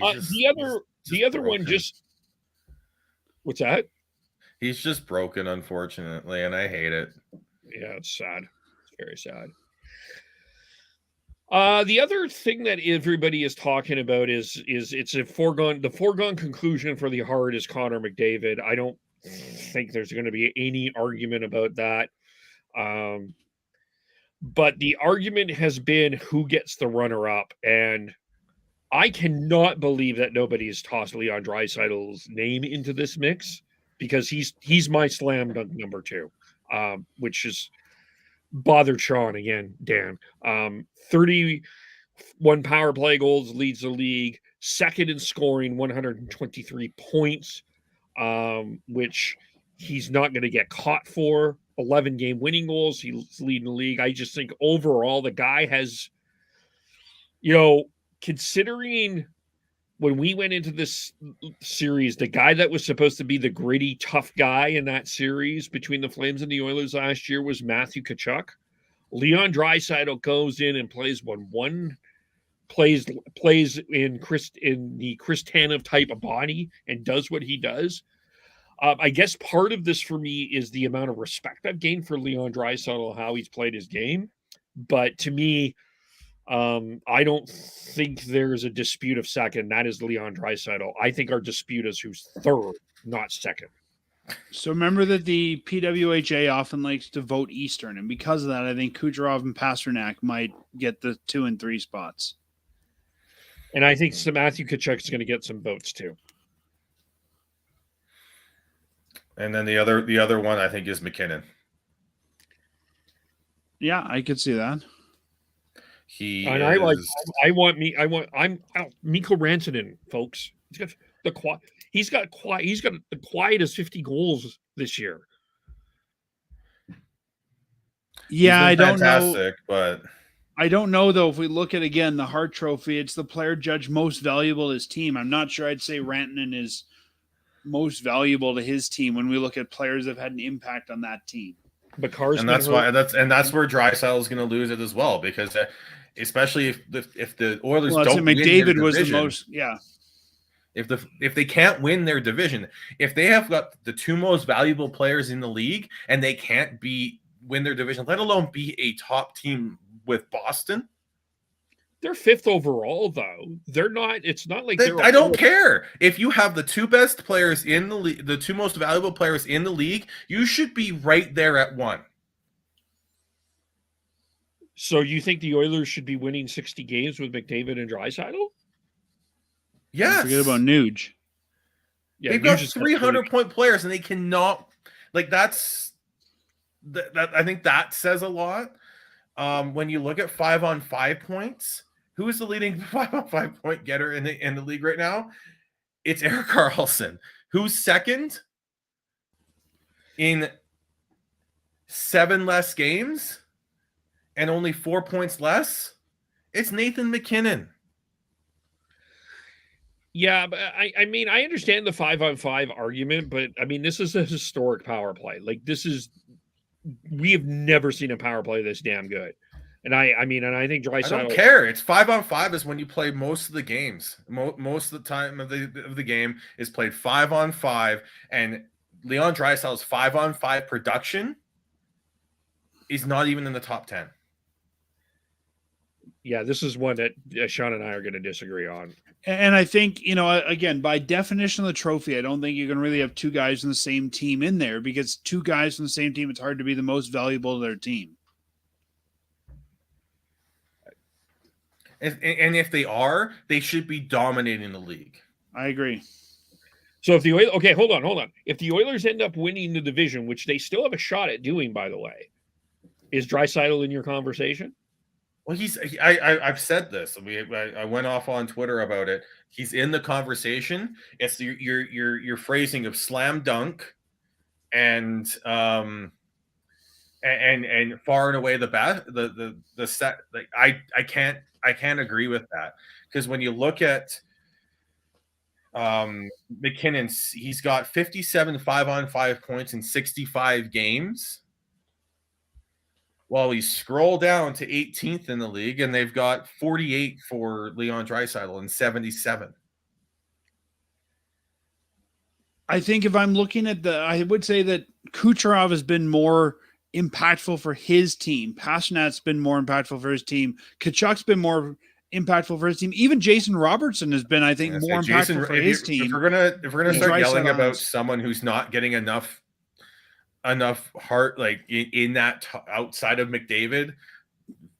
the other one just. What's that? He's just broken, unfortunately, and I hate it. Yeah, it's sad. It's very sad. The other thing that everybody is talking about is it's the foregone conclusion for the Hart is Connor McDavid. I don't think there's going to be any argument about that. But the argument has been who gets the runner-up, and I cannot believe that nobody has tossed Leon Draisaitl's name into this mix, because he's my slam dunk number 2, which is bothered Sean again, Dan. 31 power play goals, leads the league, second in scoring, 123 points, which he's not going to get caught for. 11 game winning goals, he's leading the league. I just think overall the guy has, considering when we went into this series, the guy that was supposed to be the gritty, tough guy in that series between the Flames and the Oilers last year was Matthew Tkachuk. Leon Draisaitl goes in and plays plays in the Chris Tanev type of body and does what he does. I guess part of this for me is the amount of respect I've gained for Leon Draisaitl, how he's played his game. But to me, I don't think there's a dispute of second. That is Leon Draisaitl. I think our dispute is who's third, not second. So remember that the PWHA often likes to vote Eastern, and because of that, I think Kucherov and Pasternak might get the 2 and 3 spots. And I think Matthew Tkachuk is going to get some votes too. And then the other one I think is McKinnon. Yeah, I could see that. I'm Mikko Rantanen, folks. He's got the quietest 50 goals this year. Yeah, I don't know. But I don't know though. If we look at again the Hart Trophy, it's the player judged most valuable to his team. I'm not sure I'd say Rantanen is most valuable to his team when we look at players that have had an impact on that team. That's where Draisaitl is going to lose it as well, because especially if the Oilers don't McDavid win was division, the most. Yeah. If they can't win their division, if they have got the two most valuable players in the league and they can't win their division, let alone be a top team with Boston. They're 5th overall, though. They're not. It's not like I don't care. If you have the two best players in the league, the two most valuable players in the league, you should be right there at 1. So you think the Oilers should be winning 60 games with McDavid and Draisaitl? Yes. Forget about Nuge. Yeah, they've got 300-point players, and they cannot. Like that's that. I think that says a lot. When you look at 5-on-5 points, who is the leading 5-on-5 point getter in the league right now? It's Erik Karlsson. Who's second in 7 less games and only 4 points less? It's Nathan McKinnon. Yeah, but I mean, I understand the 5-on-5 argument, but I mean, this is a historic power play. Like we have never seen a power play this damn good. And I think Draisaitl. I don't care. It's 5-on-5 is when you play most of the games. Most of the time of the game is played 5-on-5, and Leon Draisaitl's 5-on-5 production is not even in the top 10. Yeah, this is one that Sean and I are going to disagree on. And I think, again, by definition of the trophy, I don't think you can really have two guys on the same team in there, because two guys on the same team, it's hard to be the most valuable to their team. And if they are, they should be dominating the league. I agree. So if the Oilers, okay, hold on. If the Oilers end up winning the division, which they still have a shot at doing, by the way, is Draisaitl in your conversation? Well, I've said this. I went off on Twitter about it. He's in the conversation. It's your phrasing of slam dunk, and far and away the best. The set. Like I can't agree with that, because when you look at McKinnon, he's got 57 5-on-5 points in 65 games. Well, we scroll down to 18th in the league, and they've got 48 for Leon Draisaitl and 77. I think if I'm looking at I would say that Kucherov has been more impactful for his team. Pasternak's been more impactful for his team. Kachuk's been more impactful for his team. Even Jason Robertson has been, I think, more impactful for his team. If we're gonna start yelling about someone who's not getting enough heart, like in that outside of McDavid,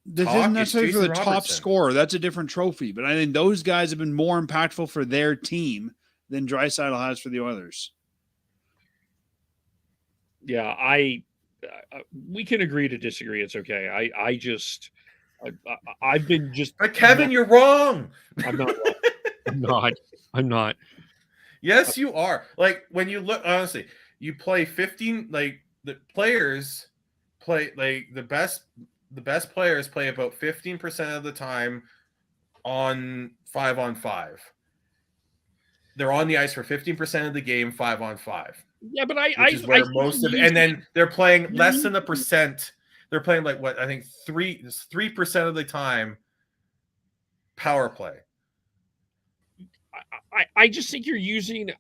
this isn't necessarily for the top scorer. That's a different trophy. But I think those guys have been more impactful for their team than Draisaitl has for the Oilers. Yeah, we can agree to disagree. It's okay. I've been just. But Kevin, you're wrong. I'm not wrong. I'm not. Yes, you are. Like, when you look, honestly, you play 15. Like, the players play, like, the best players play about 15% of the time on 5-on-5. They're on the ice for 15% of the game, 5-on-5. Yeah, but and then they're playing less than a percent. They're playing, like, what I think 3% of the time power play. I just think you're using.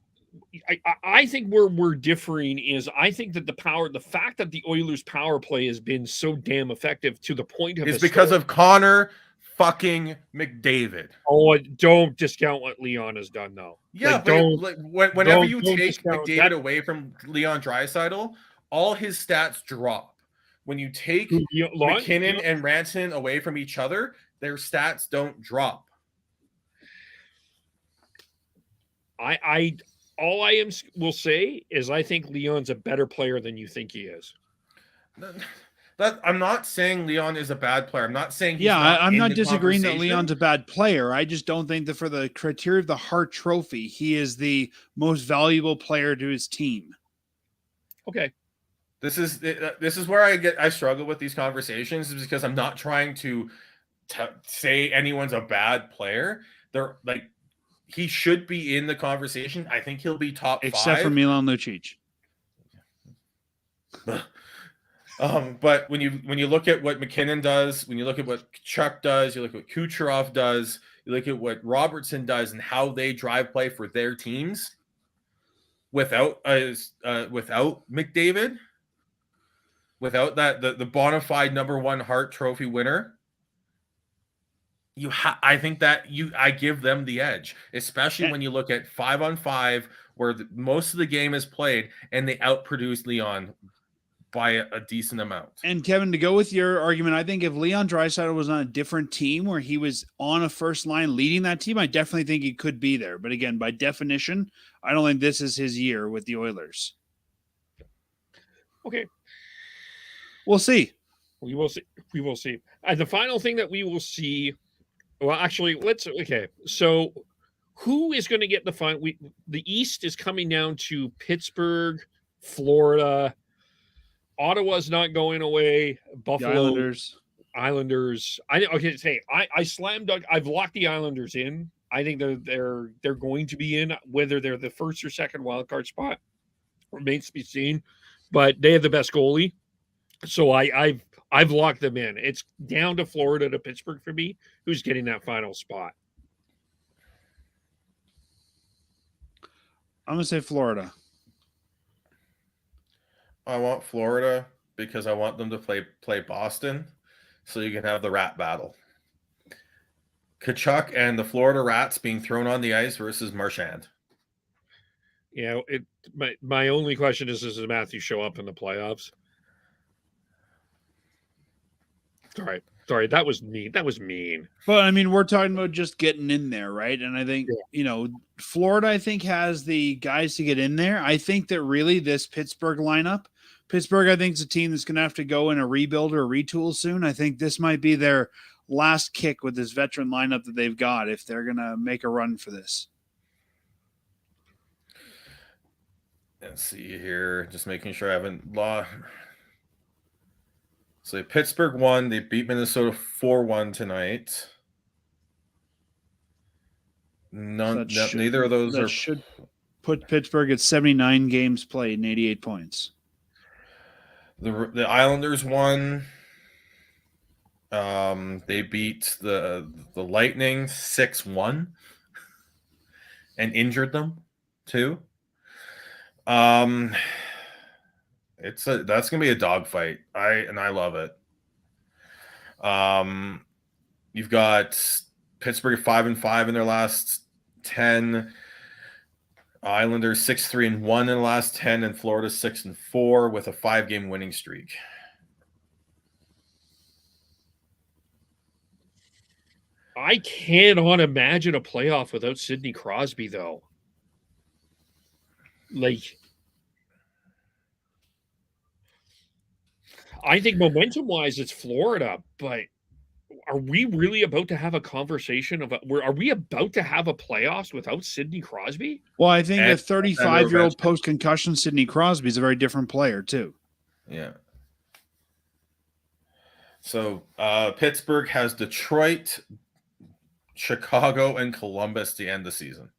I think where we're differing is I think that the fact that the Oilers' power play has been so damn effective to the point of is because of Connor fucking McDavid. Oh, don't discount what Leon has done, though. Yeah, whenever you take McDavid away from Leon Draisaitl, all his stats drop. When you take McKinnon and Rantanen away from each other, their stats don't drop. All I will say is I think Leon's a better player than you think he is. I'm not saying Leon is a bad player. I'm not saying I'm not disagreeing that Leon's a bad player. I just don't think that for the criteria of the Hart Trophy, he is the most valuable player to his team. Okay. This is where I struggle with these conversations, is because I'm not trying to say anyone's a bad player. They're like, he should be in the conversation. I think he'll be top 5. Except for Milan Lucic. But when you look at what McKinnon does, when you look at what Chuck does, you look at what Kucherov does, you you look at what Robertson does and how they drive play for their teams without McDavid, without the bona fide #1 Hart Trophy winner. I think that I give them the edge, especially when you look at 5-on-5 where most of the game is played and they outproduce Leon by a decent amount. And Kevin, to go with your argument, I think if Leon Draisaitl was on a different team where he was on a first line leading that team, I definitely think he could be there. But again, by definition, I don't think this is his year with the Oilers. Okay. We'll see. We will see. We will see. And the final thing that we will see, well, actually, okay. So who is going to get the final? The East is coming down to Pittsburgh, Florida. Ottawa's not going away. Buffalo, Islanders. I slam dunk. I've locked the Islanders in. I think they're going to be in. Whether they're the first or second wild card spot remains to be seen. But they have the best goalie, so I've locked them in. It's down to Florida to Pittsburgh for me. Who's getting that final spot? I'm gonna say Florida. I want Florida because I want them to play Boston, so you can have the rat battle. Kachuk and the Florida Rats being thrown on the ice versus Marchand. Yeah, my only question is, does Matthew show up in the playoffs? Sorry, that was mean. That was mean. But I mean, we're talking about just getting in there, right? And I think, Florida, I think, has the guys to get in there. I think that really this Pittsburgh lineup, I think, is a team that's going to have to go in a rebuild or a retool soon. I think this might be their last kick with this veteran lineup that they've got if they're going to make a run for this. Let's see here. Just making sure I haven't lost. So Pittsburgh won. They beat Minnesota 4-1 tonight. Neither of those should put Pittsburgh at 79 games played and 88 points. The Islanders won. They beat the Lightning 6-1 and injured them too. That's gonna be a dogfight. I love it. You've got Pittsburgh 5-5 in their last 10. Islanders 6-3-1 in the last 10, and Florida 6-4 with a 5-game winning streak. I cannot imagine a playoff without Sidney Crosby, though. I think momentum-wise, it's Florida, but are we really about to have a conversation about? Are we about to have a playoffs without Sidney Crosby? Well, I think a 35-year-old post-concussion Sidney Crosby is a very different player too. Yeah. So Pittsburgh has Detroit, Chicago, and Columbus to end the season.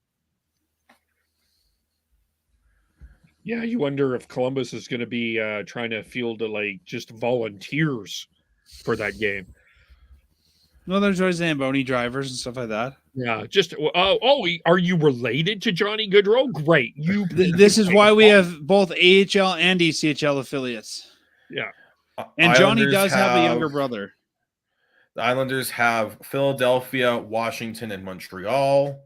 Yeah, you wonder if Columbus is going to be trying to field just volunteers for that game. No, there's always Zamboni drivers and stuff like that. Yeah, are you related to Johnny Gaudreau? Great. This is why we have both AHL and ECHL affiliates. Yeah. And Johnny does have a younger brother. The Islanders have Philadelphia, Washington, and Montreal.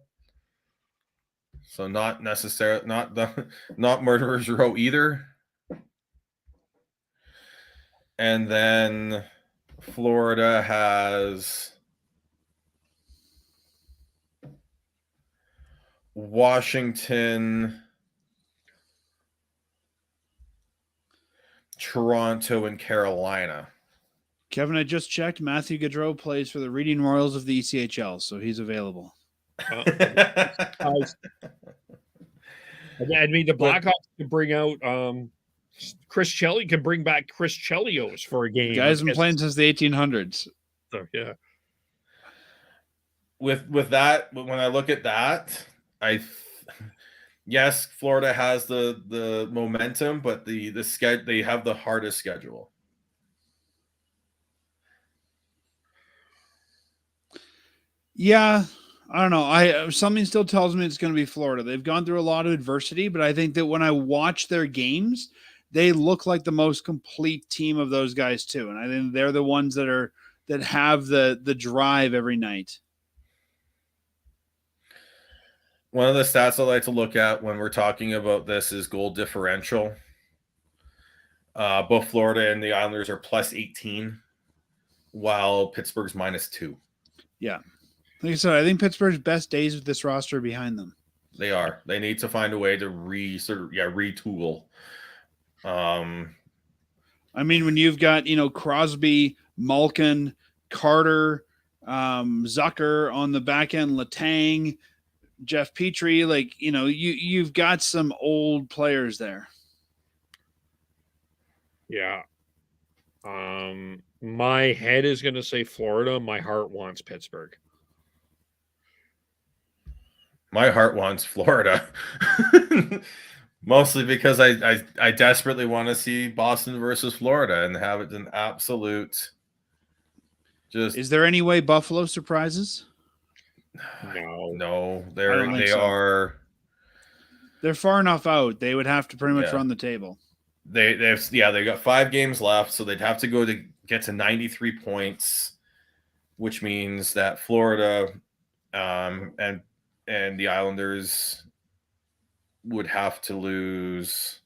So not necessarily not Murderers Row either. And then Florida has Washington, Toronto, and Carolina. Kevin, I just checked. Matthew Gaudreau plays for the Reading Royals of the ECHL, so he's available. I mean, the Blackhawks can bring out Chris Cheli can bring back Chris Chelios for a game. The guy's been playing since the 1800s. So yeah. With that, when I look at that, yes, Florida has the momentum, but the schedule, they have the hardest schedule. Yeah, I don't know. I something still tells me it's going to be Florida. They've gone through a lot of adversity, but I think that when I watch their games, they look like the most complete team of those guys too. And I think they're the ones that have the drive every night. One of the stats I like to look at when we're talking about this is goal differential. Both Florida and the Islanders are plus 18, while Pittsburgh's minus 2. Yeah. Like I said, I think Pittsburgh's best days with this roster are behind them. They are. They need to find a way to retool. I mean, when you've got, Crosby, Malkin, Carter, Zucker on the back end, Letang, Jeff Petrie, you've got some old players there. Yeah. My head is going to say Florida. My heart wants Pittsburgh. My heart wants Florida. Mostly because I desperately want to see Boston versus Florida and have it an absolute just. Is there any way Buffalo surprises? No, They're far enough out. They would have to pretty much run the table. They got 5 games left, so they'd have to get to 93 points, which means that Florida and the Islanders would have to lose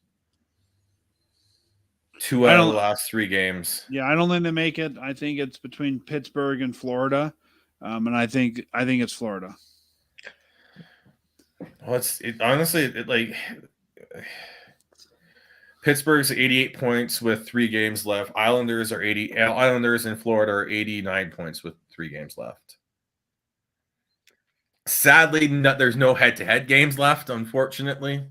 2 out of the last 3 games. Yeah, I don't think they make it. I think it's between Pittsburgh and Florida, and I think it's Florida. Well, honestly, Pittsburgh's 88 points with 3 games left. Islanders and Florida are 89 points with 3 games left. Sadly, there's no head-to-head games left, unfortunately,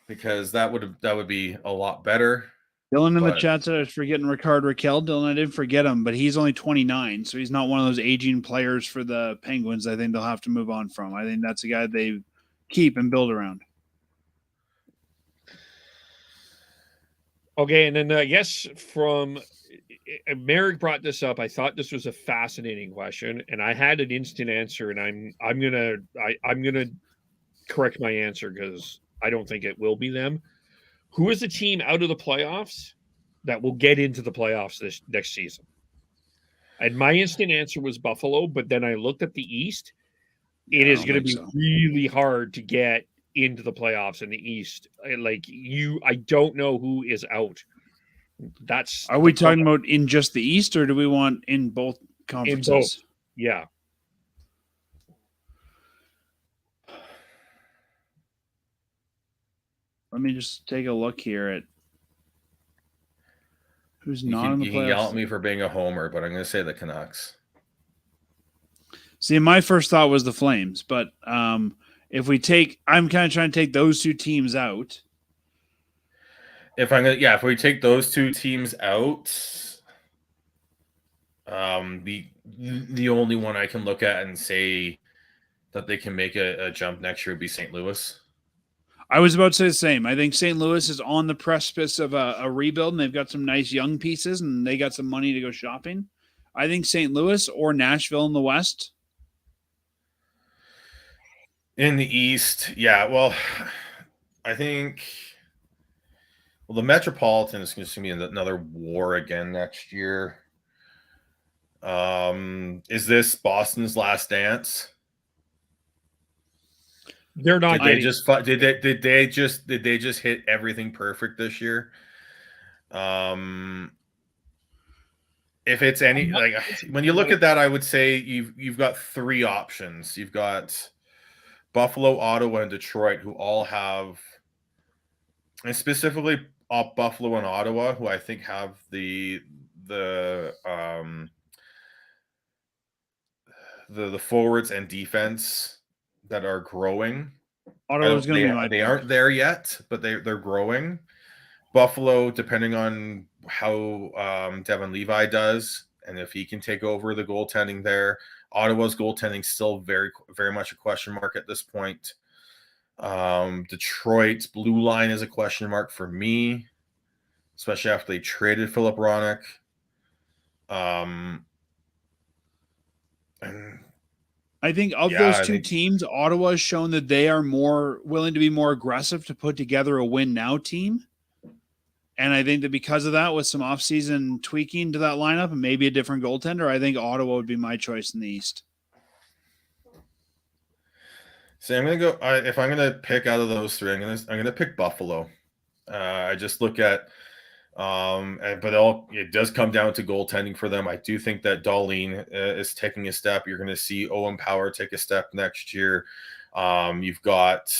because that would be a lot better. Dylan in the chat said I was forgetting Rickard Rakell. Dylan, I didn't forget him, but he's only 29, so he's not one of those aging players for the Penguins I think they'll have to move on from. I think that's a guy they keep and build around. Okay, and then from Merrick brought this up. I thought this was a fascinating question, and I had an instant answer, and I'm gonna correct my answer because I don't think it will be them. Who is the team out of the playoffs that will get into the playoffs this next season? And my instant answer was Buffalo, but then I looked at the East. It is going to be really hard to get into the playoffs in the East. I don't know who is out. Are we talking about in just the East, or do we want in both conferences? In both. Yeah. Let me just take a look here at who's not in the playoffs. You can yell at me for being a homer, but I'm going to say the Canucks. See, my first thought was the Flames, but I'm kind of trying to take those 2 teams out. If we take those 2 teams out, the only one I can look at and say that they can make a jump next year would be St. Louis. I was about to say the same. I think St. Louis is on the precipice of a rebuild, and they've got some nice young pieces, and they got some money to go shopping. I think St. Louis or Nashville in the West. In the East, yeah. Well, I think the Metropolitan is going to be another war again next year. Is this Boston's last dance? They're not. Did they just hit everything perfect this year? If it's any when you look at that, I would say you've got 3 options. You've got Buffalo, Ottawa, and Detroit, who all have, and specifically Buffalo and Ottawa, who I think have the forwards and defense that are growing. Ottawa's going to be they aren't there yet, but they're growing. Buffalo, depending on how Devin Levi does, and if he can take over the goaltending there. Ottawa's goaltending still very, very much a question mark at this point. Detroit's blue line is a question mark for me, especially after they traded Philip Hronek. And I think of Yeah, those I two think- teams, Ottawa has shown that they are more willing to be more aggressive to put together a win now team. And I think that because of that, with some offseason tweaking to that lineup and maybe a different goaltender, I think Ottawa would be my choice in the East. So I'm gonna go. If I'm gonna pick out of those three, I'm gonna pick Buffalo. I just look at, but it does come down to goaltending for them. I do think that Darlene is taking a step. You're going to see Owen Power take a step next year. You've got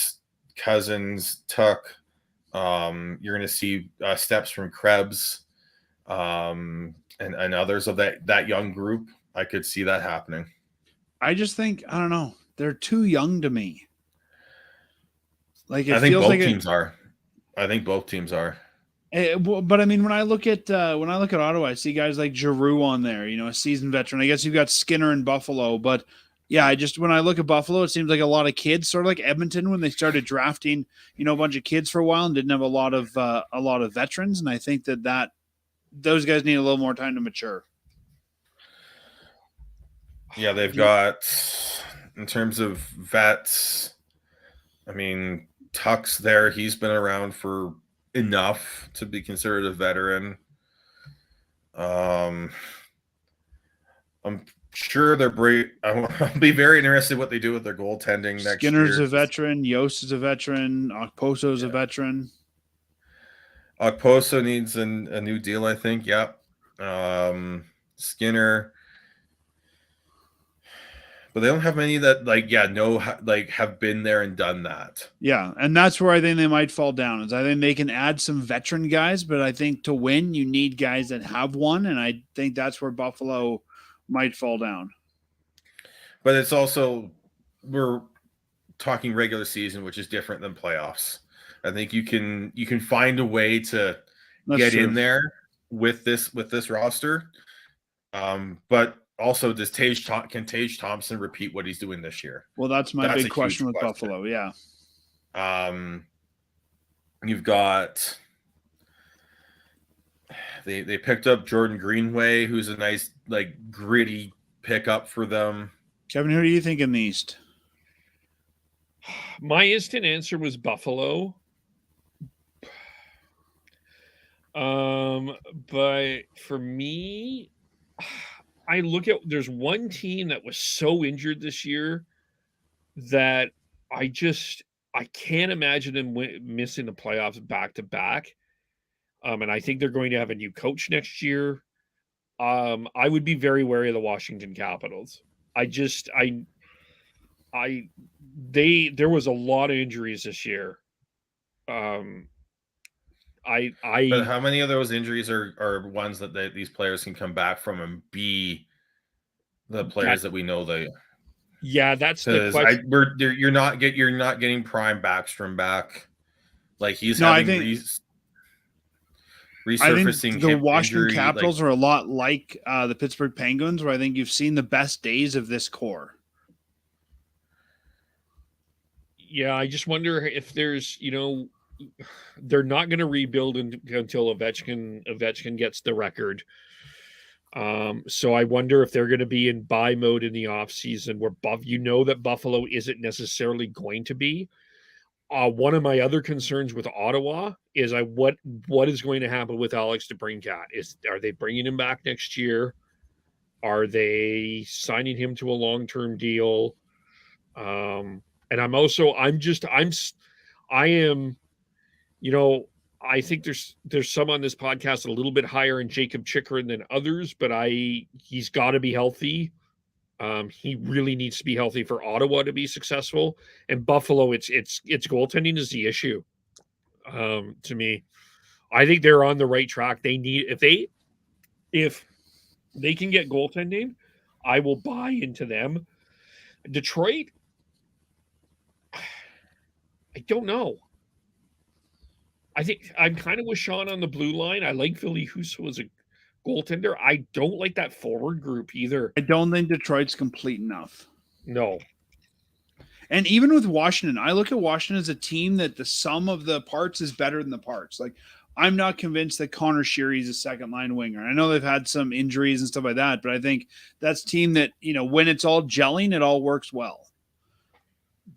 Cousins, Tuck. You're going to see steps from Krebs, and others of that young group. I could see that happening. I just think, I don't know, they're too young to me. Like it I think feels both like teams are. I think both teams are. But I mean, when I look at Ottawa, I see guys like Giroux on there, a seasoned veteran. I guess you've got Skinner in Buffalo, but yeah, when I look at Buffalo, it seems like a lot of kids, sort of like Edmonton when they started drafting, a bunch of kids for a while and didn't have a lot of veterans. And I think that those guys need a little more time to mature. Yeah, they've got, in terms of vets, I mean, Tuck's there. He's been around for enough to be considered a veteran. I'm sure they're great. I'll be very interested what they do with their goaltending next year. Skinner's a veteran. Yost is a veteran. Okposo's a veteran. Okposo needs a new deal, I think. Yep. Skinner. But they don't have many that have been there and done that. Yeah, and that's where I think they might fall down. Is I think they can add some veteran guys, but I think to win you need guys that have won, and I think that's where Buffalo might fall down. But it's also, we're talking regular season, which is different than playoffs. I think you can find a way to get in there with this roster. But also, can Tage Thompson repeat what he's doing this year? Well, that's my big question with Buffalo. Yeah. You've got they picked up Jordan Greenway, who's a nice gritty pickup for them. Kevin, who do you think in the East? My instant answer was Buffalo. But for me, I look at, there's one team that was so injured this year that I can't imagine them missing the playoffs back to back. And I think they're going to have a new coach next year. I would be very wary of the Washington Capitals. There was a lot of injuries this year. But how many of those injuries are ones that these players can come back from and be the players that we know they? Yeah, that's the question. You're not getting Prime Backstrom back. He's resurfacing. I think the Washington Capitals are a lot like the Pittsburgh Penguins, where I think you've seen the best days of this core. Yeah, I just wonder if there's, they're not going to rebuild until Ovechkin gets the record. So I wonder if they're going to be in buy mode in the offseason where that Buffalo isn't necessarily going to be. One of my other concerns with Ottawa is what is going to happen with Alex DeBrincat? Are they bringing him back next year? Are they signing him to a long-term deal? And I think there's some on this podcast a little bit higher in Jacob Chikrin than others, but he's got to be healthy. He really needs to be healthy for Ottawa to be successful. And Buffalo, it's goaltending is the issue. To me, I think they're on the right track. They need if they can get goaltending, I will buy into them. Detroit, I don't know. I think I'm kind of with Sean on the blue line. I like Ville Husso as a goaltender. I don't like that forward group either. I don't think Detroit's complete enough. No. And even with Washington, I look at Washington as a team that the sum of the parts is better than the parts. Like, I'm not convinced that Connor Sheary is a second line winger. I know they've had some injuries and stuff like that, but I think that's a team that, when it's all gelling, it all works well.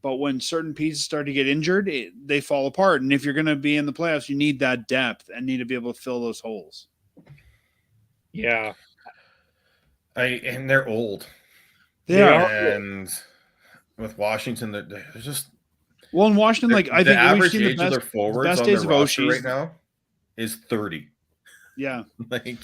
But when certain pieces start to get injured, they fall apart. And if you're going to be in the playoffs, you need that depth and need to be able to fill those holes. Yeah. And they're old. They are. And with Washington, they're just. Well, in Washington, I think the average we've seen age of their forwards best on days their of roster Oshie's right now is 30. Yeah. Like,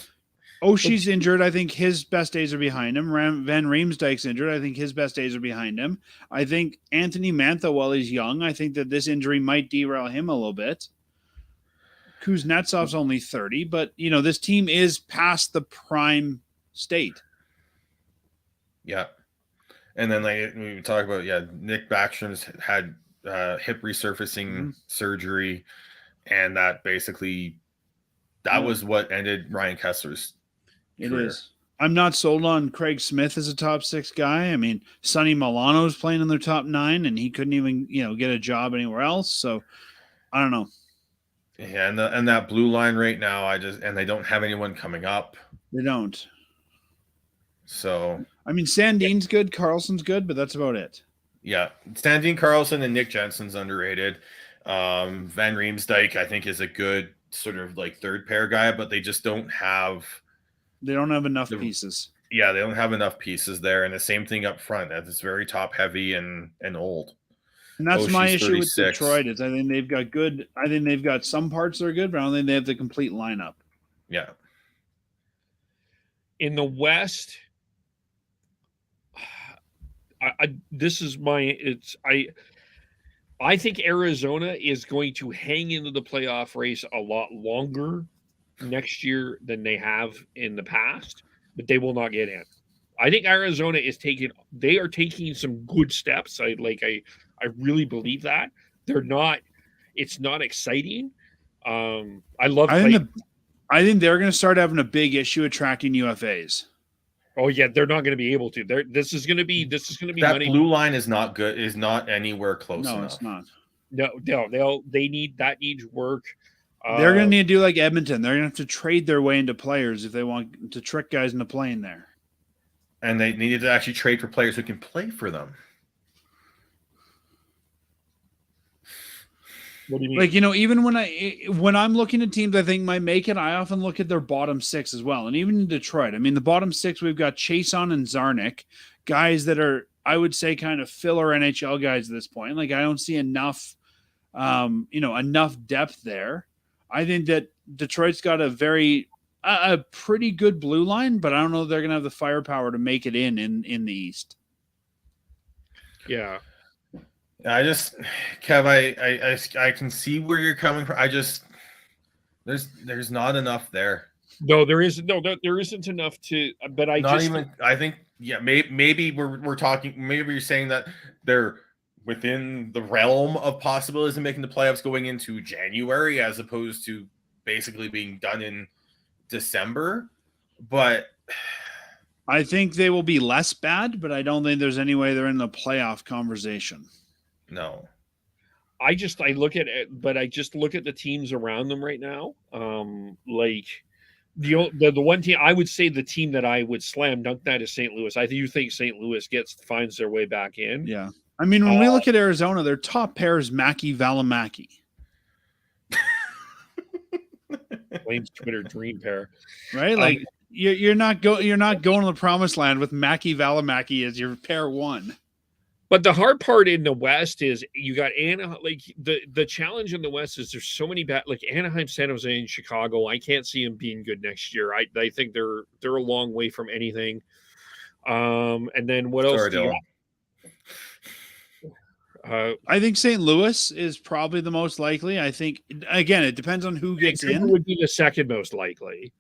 Oshie's injured. I think his best days are behind him. Van Riemsdyk's injured. I think his best days are behind him. I think Anthony Mantha, while he's young, I think that this injury might derail him a little bit. Kuznetsov's only 30, but, this team is past the prime state. Yeah. And then we talk about, Nick Backstrom's had hip resurfacing surgery, and that basically was what ended Ryan Kessler's career. It is. I'm not sold on Craig Smith as a top 6 guy. I mean, Sonny Milano's playing in their top 9, and he couldn't even, get a job anywhere else. So I don't know. Yeah, and that blue line right now, and they don't have anyone coming up. They don't. So I mean, Sandin's good, Carlson's good, but that's about it. Yeah, Sandin Carlson and Nick Jensen's underrated. Van Riemsdyk, I think, is a good sort of third pair guy, but they just don't have. They don't have enough pieces. Yeah, they don't have enough pieces there, and the same thing up front. It's very top heavy and old. And that's my issue 36. with Detroit. Is I think they've got good. I think they've got some parts that are good, but I don't think they have the complete lineup. Yeah. In the West, I think Arizona is going to hang into the playoff race a lot longer next year than they have in the past, but they will not get in. I think Arizona they are taking some good steps. I really believe that. It's not exciting. I think they're going to start having a big issue attracting UFAs. Oh yeah, they're not going to be able to. This is going to be that money. Blue line is not good. Is not anywhere close enough. No, it's not. No, that needs work. They're going to need to do like Edmonton. They're going to have to trade their way into players if they want to trick guys into playing there. And they needed to actually trade for players who can play for them. What do you mean? Even when I'm looking at teams I think might make it, I often look at their bottom 6 as well. And even in Detroit, I mean, the bottom 6, we've got Chason and Zarnik, guys that are, I would say, kind of filler NHL guys at this point. I don't see enough, enough depth there. I think that Detroit's got a pretty good blue line, but I don't know if they're going to have the firepower to make it in the East. Yeah. Kev, I can see where you're coming from. There's not enough there. No, there isn't enough to. But I think maybe we're talking. Maybe you're saying that they're within the realm of possibilities of making the playoffs going into January, as opposed to basically being done in December. But I think they will be less bad, but I don't think there's any way they're in the playoff conversation. No. I look at it, but I just look at the teams around them right now. The one team I would say, the team that I would slam dunk that is St. Louis. I do think St. Louis finds their way back in. Yeah. I mean, when we look at Arizona, their top pair is Mackie Valimaki. Flames Twitter dream pair. Right? You're not going to the promised land with Mackie Valimaki as your pair 1. But the hard part in the West is you got Anaheim. The challenge in the West is there's so many bad, Anaheim, San Jose, and Chicago. I can't see them being good next year. I think they're a long way from anything. And then what else? I think St. Louis is probably the most likely. I think, again, it depends on who gets in. Would be the second most likely.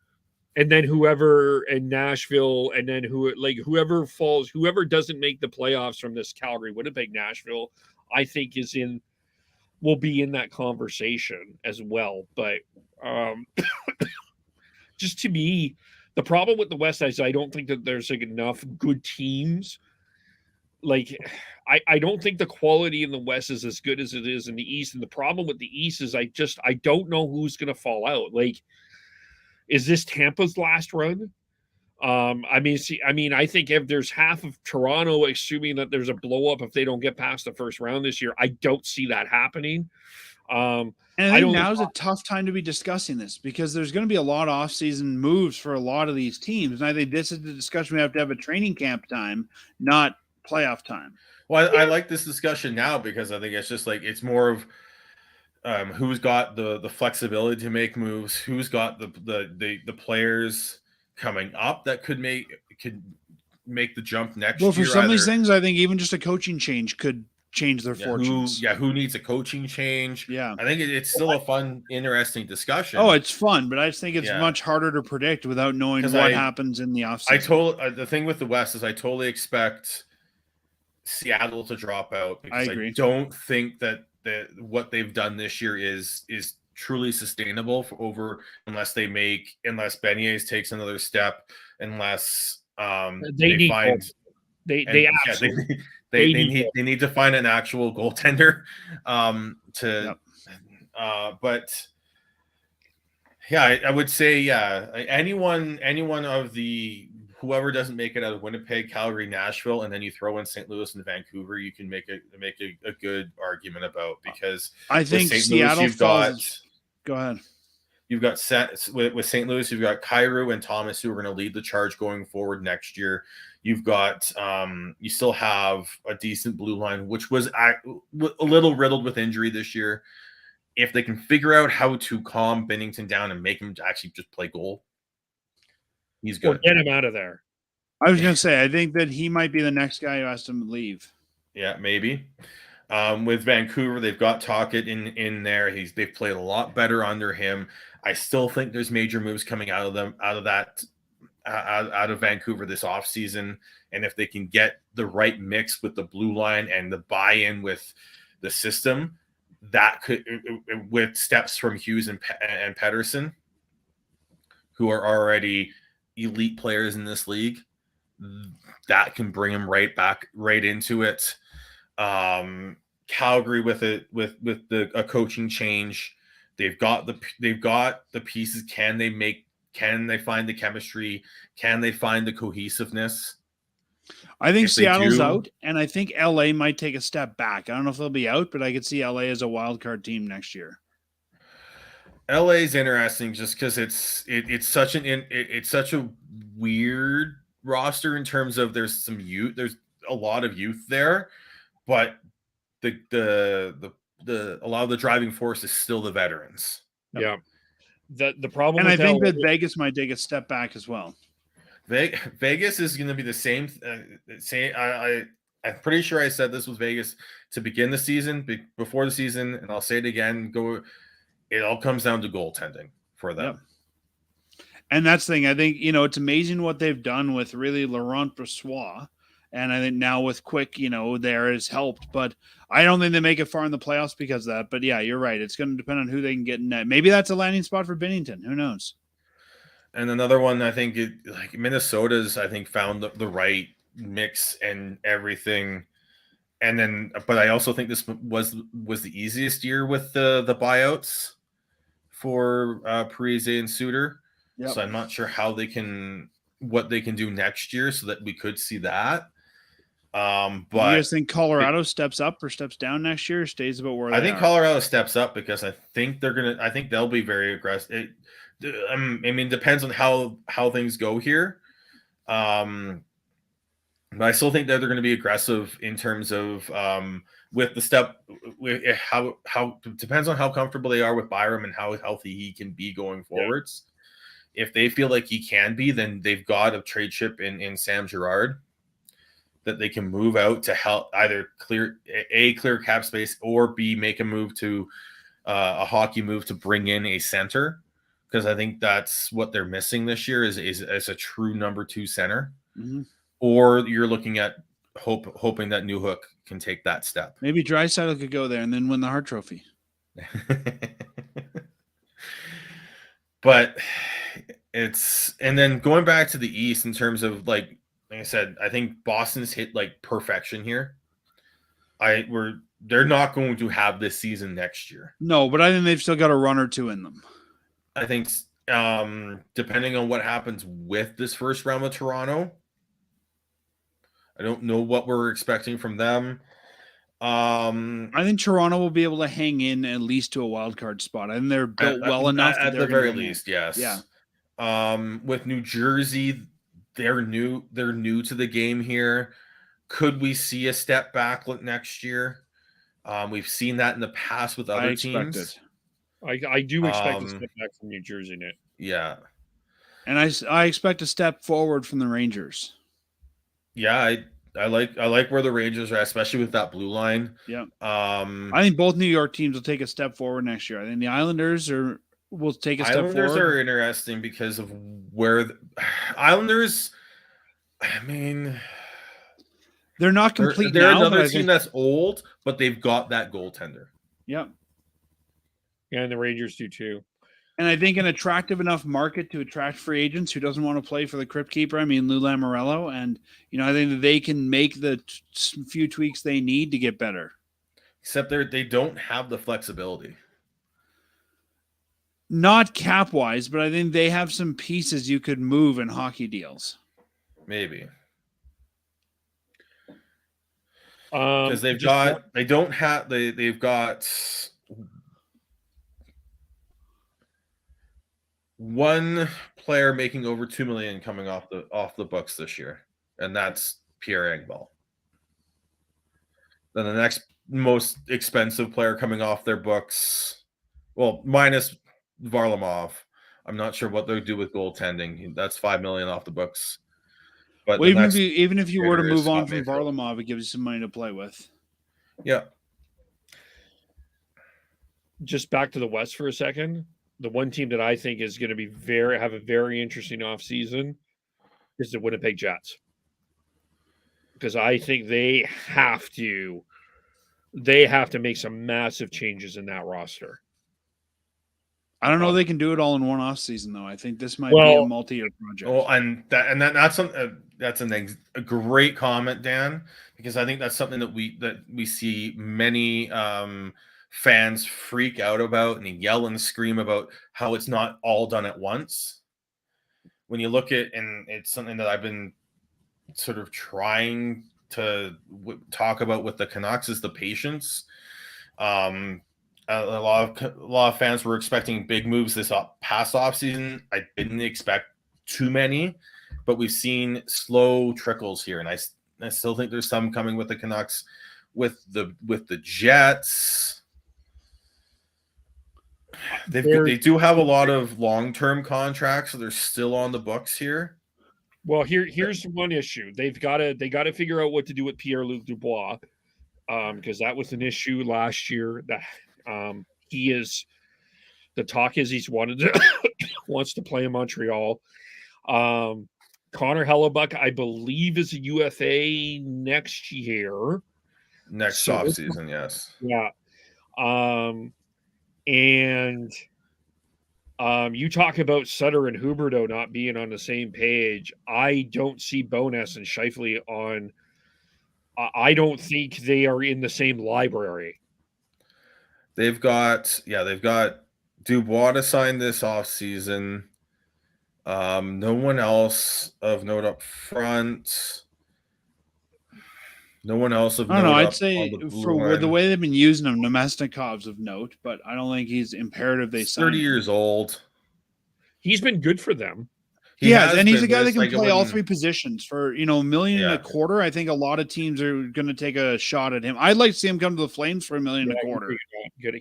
And then whoever in Nashville, and then whoever doesn't make the playoffs from this Calgary, Winnipeg, Nashville, I think will be in that conversation as well. But just to me, the problem with the West is I don't think that there's enough good teams like I don't think the quality in the West is as good as it is in the East. And the problem with the East is I don't know who's going to fall out. Like, is this Tampa's last run? I think if there's half of Toronto, assuming that there's a blow up if they don't get past the first round this year, I don't see that happening. And I think now's a tough time to be discussing this because there's going to be a lot of off-season moves for a lot of these teams. And I think this is the discussion we have to have at training camp time, not playoff time. Well, I like this discussion now because I think it's just like it's more of who's got the flexibility to make moves, who's got the players coming up that could make the jump next year. Well, for some of these things, I think even just a coaching change could change their fortunes. Who needs a coaching change? Yeah. I think it's still a fun, interesting discussion. Oh, it's fun, but I just think it's much harder to predict without knowing what happens in the offseason. The thing with the West is I totally expect Seattle to drop out because I don't think that what they've done this year is truly sustainable unless Beignets takes another step, unless they need to find an actual goaltender but I would say anyone of the whoever doesn't make it out of Winnipeg, Calgary, Nashville, and then you throw in St. Louis and Vancouver, you can make a good argument about, because I think Seattle falls. Go ahead. You've got with St. Louis, you've got Kyrou and Thomas who are going to lead the charge going forward next year. You've got you still have a decent blue line, which was a little riddled with injury this year. If they can figure out how to calm Binnington down and make him actually just play goal, he's good. Or get him out of there. I was going to say, I think that he might be the next guy who has to leave. Yeah, maybe. With Vancouver, they've got Tocchet in there. They've played a lot better under him. I still think there's major moves coming out of Vancouver this offseason. And if they can get the right mix with the blue line and the buy-in with the system, that could, with steps from Hughes and Pettersson, who are already elite players in this league, that can bring them right into it. Calgary with a coaching change, they've got the pieces. Can they find the chemistry? Can they find the cohesiveness? I think Seattle's out, and I think LA might take a step back. I don't know if they'll be out, but I could see LA as a wild card team next year. LA's interesting just because it's such a weird roster in terms of there's some youth, there's a lot of youth there, but the a lot of the driving force is still the veterans. Yeah. The problem, and I think that Vegas might take a step back as well. Vegas is going to be the same. I'm pretty sure I said this was Vegas to begin the season, before the season, and I'll say it again. It all comes down to goaltending for them. Yep. And that's the thing. I think, it's amazing what they've done with really Laurent Brossoit. And I think now with Quick, there has helped. But I don't think they make it far in the playoffs because of that. But yeah, you're right. It's going to depend on who they can get in net. Maybe that's a landing spot for Binnington. Who knows? And another one, I think, Minnesota's, I think, found the right mix and everything. And then, but I also think this was the easiest year with the buyouts for Parise and Suter. Yep. So I'm not sure what they can do next year so that we could see that. But you guys think Colorado steps up or steps down next year, or stays about where they are? I think Colorado steps up because I think they'll be very aggressive. It depends on how things go here. But I still think that they're going to be aggressive in terms of with the step. How depends on how comfortable they are with Byram and how healthy he can be going forwards. Yeah. If they feel like he can be, then they've got a trade chip in Sam Girard that they can move out to help either clear cap space or B, make a move to a hockey move to bring in a center, because I think that's what they're missing this year is a true number 2 center. Mm-hmm. Or you're looking at hoping that Newhook can take that step. Maybe Draisaitl could go there and then win the Hart Trophy. But and then going back to the East in terms of like like I said, I think Boston's hit like perfection here. They're not going to have this season next year. No, but I think they've still got a run or two in them. I think depending on what happens with this first round of Toronto, I don't know what we're expecting from them. I think Toronto will be able to hang in at least to a wild card spot. I think they're built well enough at that the very least, yes. Yeah. With New Jersey, they're new to the game here. Could we see a step back next year? We've seen that in the past with other teams. I do expect a step back from New Jersey, Nick. Yeah. And I expect a step forward from the Rangers. Yeah, I like where the Rangers are, especially with that blue line. Yeah. I think both New York teams will take a step forward next year. I think the Islanders will take a step forward. Islanders are interesting because of where Islanders. I mean, they're not complete. They're now, another team that's old, but they've got that goaltender. Yeah. Yeah, and the Rangers do too. And I think an attractive enough market to attract free agents who doesn't want to play for the Crypt Keeper. I mean, Lou Lamoriello. And, I think that they can make the few tweaks they need to get better. Except they don't have the flexibility. Not cap-wise, but I think they have some pieces you could move in hockey deals. Maybe. Because they've got one player making over $2 million coming off the books this year, and that's Pierre Engvall. Then the next most expensive player coming off their books, well, minus Varlamov. I'm not sure what they'll do with goaltending. That's $5 million off the books. But well, even if you were to move on from Varlamov, it gives you some money to play with. Yeah. Just back to the West for a second. The one team that I think is going to have a very interesting offseason is the Winnipeg Jets. Because I think they have to make some massive changes in that roster. I don't know they can do it all in one off season though. I think this might be a multi-year project. Well, that's a great comment, Dan, because I think that's something that we see many fans freak out about and yell and scream about how it's not all done at once. When you look at, and it's something that I've been sort of trying to talk about with the Canucks, is the patience. A lot of fans were expecting big moves this past offseason. I didn't expect too many, but we've seen slow trickles here, and I still think there's some coming with the Canucks, with the Jets. They do have a lot of long-term contracts, so they're still on the books here. Well, here's one issue. They got to figure out what to do with Pierre-Luc Dubois, because that was an issue last year. That the talk is he's wants to play in Montreal. Connor Hellebuck, I believe, is a UFA next year. Next offseason, yes. Yeah. And you talk about Sutter and Huberdeau not being on the same page. I don't see Bowness and Scheifele on. I don't think they are in the same library. They've got Dubois to sign this offseason. No one else of note up front. No one else of note. I don't know. I'd up say on the blue for line. the way they've been using him, Nemesnikov's of note, but I don't think he's imperative they sign 30 him. years old. He's been good for them. He has, and he's a guy that can play all three positions for $1.25 million. I think a lot of teams are going to take a shot at him. I'd like to see him come to the Flames for $1.25 million.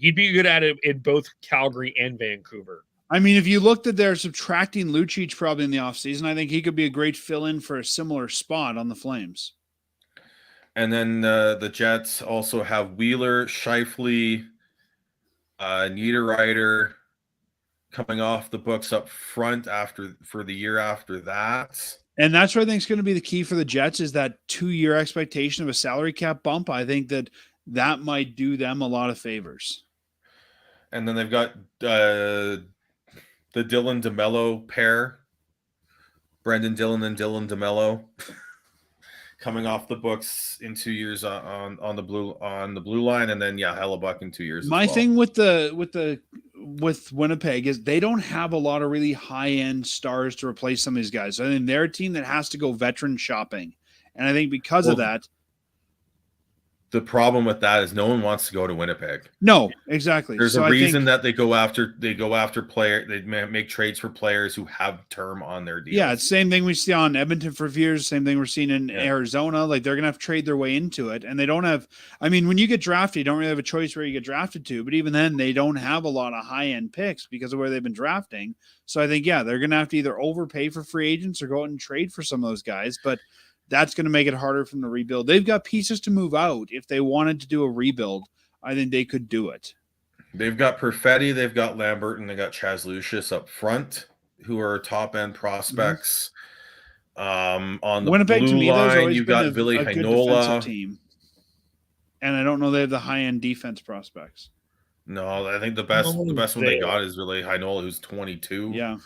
He'd be good at it in both Calgary and Vancouver. I mean, if you looked at their subtracting Lucic probably in the offseason, I think he could be a great fill-in for a similar spot on the Flames. And then the Jets also have Wheeler, Scheifele, Niederreiter coming off the books up front for the year after that. And that's what I think is going to be the key for the Jets, is that 2-year expectation of a salary cap bump. I think that might do them a lot of favors. And then they've got the Dylan DeMello pair, Brendan Dillon and Dylan DeMello. coming off the books in 2 years on the blue line, and then Hellebuck in 2 years. My as well. thing with Winnipeg is they don't have a lot of really high end stars to replace some of these guys. So I think they're a team that has to go veteran shopping, and I think because of that. The problem with that is no one wants to go to Winnipeg. No, exactly. There's a reason that they go after they make trades for players who have term on their deals. Yeah, it's same thing we see on Edmonton for years, same thing we're seeing in Arizona. Like they're gonna have to trade their way into it. And they don't have when you get drafted, you don't really have a choice where you get drafted to, but even then they don't have a lot of high end picks because of where they've been drafting. So I think they're gonna have to either overpay for free agents or go out and trade for some of those guys. But that's going to make it harder for them to rebuild. They've got pieces to move out. If they wanted to do a rebuild, I think they could do it. They've got Perfetti, they've got Lambert, and they got Chaz Lucius up front, who are top-end prospects. On the Winnipeg, blue to me, line, you've got Ville Heinola. Team. And I don't know they have the high-end defense prospects. No, I think the best one they got is Ville Heinola, who's 22. Yeah.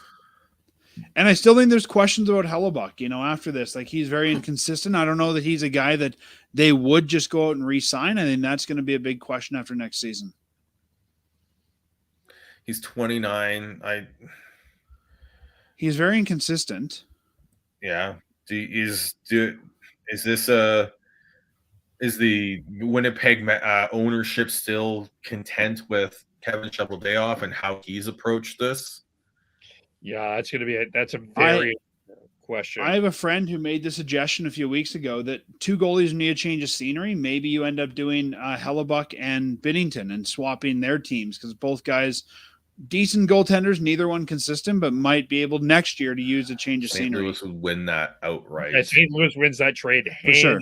And I still think there's questions about Hellebuck, after this. Like, he's very inconsistent. I don't know that he's a guy that they would just go out and re-sign. I think that's going to be a big question after next season. He's 29. He's very inconsistent. Yeah. Is the Winnipeg ownership still content with Kevin Cheveldayoff and how he's approached this? Yeah, that's a very question. I have a friend who made the suggestion a few weeks ago that two goalies need a change of scenery. Maybe you end up doing Hellebuck and Binnington and swapping their teams because both guys, decent goaltenders, neither one consistent, but might be able next year to use a change of scenery. Louis would win that outright. St. Louis wins that trade for sure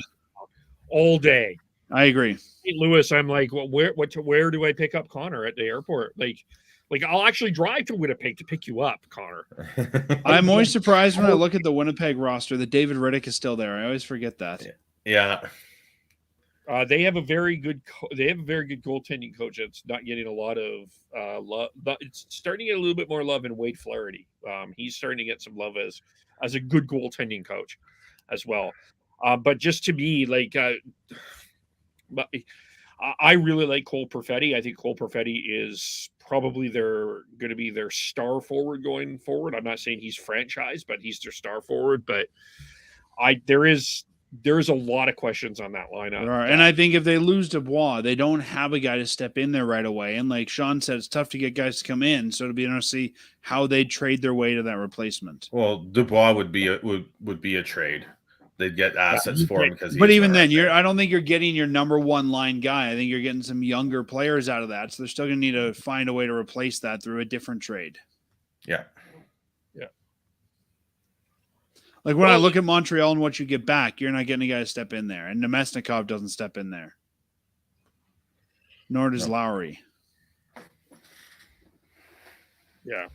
all day. I agree. St. Louis, I'm like, well, where do I pick up Connor at the airport? Like I'll actually drive to Winnipeg to pick you up, Connor. I'm always surprised when I look at the Winnipeg roster that David Riddick is still there. I always forget that. Yeah. They have a very good goaltending coach. That's not getting a lot of love. It's starting to get a little bit more love in Wade Flaherty. He's starting to get some love as a good goaltending coach as well. But just to be like, I really like Cole Perfetti. I think Cole Perfetti is probably going to be their star forward going forward. I'm not saying he's franchise, but he's their star forward. But there's a lot of questions on that lineup. There are. And I think if they lose Dubois, they don't have a guy to step in there right away. And like Sean said, it's tough to get guys to come in. So it'll be interesting to see how they trade their way to that replacement. Well, Dubois would be a trade. They'd get assets for him because. But even then, I don't think you're getting your number one line guy. I think you're getting some younger players out of that. So they're still going to need to find a way to replace that through a different trade. Yeah. Like when I look at Montreal and what you get back, you're not getting a guy to step in there. And Nemesnikov doesn't step in there. Nor does Lowry. Yeah.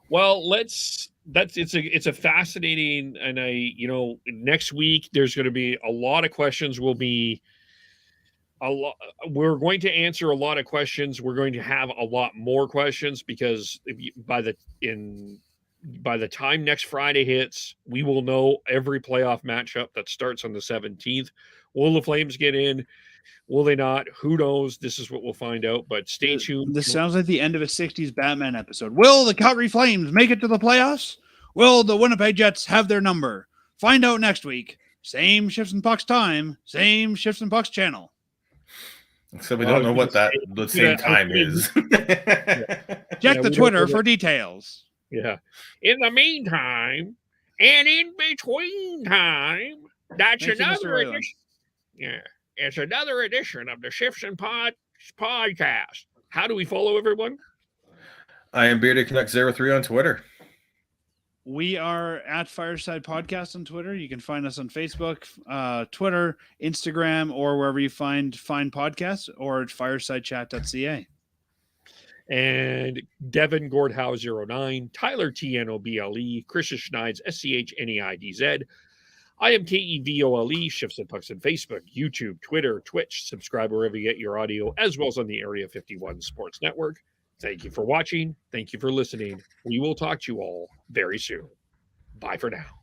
Well, it's a fascinating, and next week there's going to be a lot of questions. We're going to answer a lot of questions. We're going to have a lot more questions because by the time next Friday hits, we will know every playoff matchup that starts on the 17th. Will the Flames get in? Will they not? Who knows? This is what we'll find out, but stay tuned. This sounds like the end of a 60s Batman episode. Will the Calgary Flames make it to the playoffs? Will the Winnipeg Jets have their number? Find out next week. Same Shifts and Pucks time, same Shifts and Pucks channel. So we don't know what the same time is. Check the Twitter for details. Yeah. In the meantime, and in between time, that's another edition. Yeah. It's another edition of the Shifts and Pods podcast. How do we follow everyone? I am Bearded Canucks 03 on Twitter. We are at Fireside Podcast on Twitter. You can find us on Facebook, Twitter, Instagram, or wherever you find podcasts, or at firesidechat.ca. And Devin Gordhow 09, Tyler TNOBLE, Christian Schneids SCHNEIDZ. I am KEVOLE, Shifts and Pucks on Facebook, YouTube, Twitter, Twitch. Subscribe wherever you get your audio, as well as on the Area 51 Sports Network. Thank you for watching. Thank you for listening. We will talk to you all very soon. Bye for now.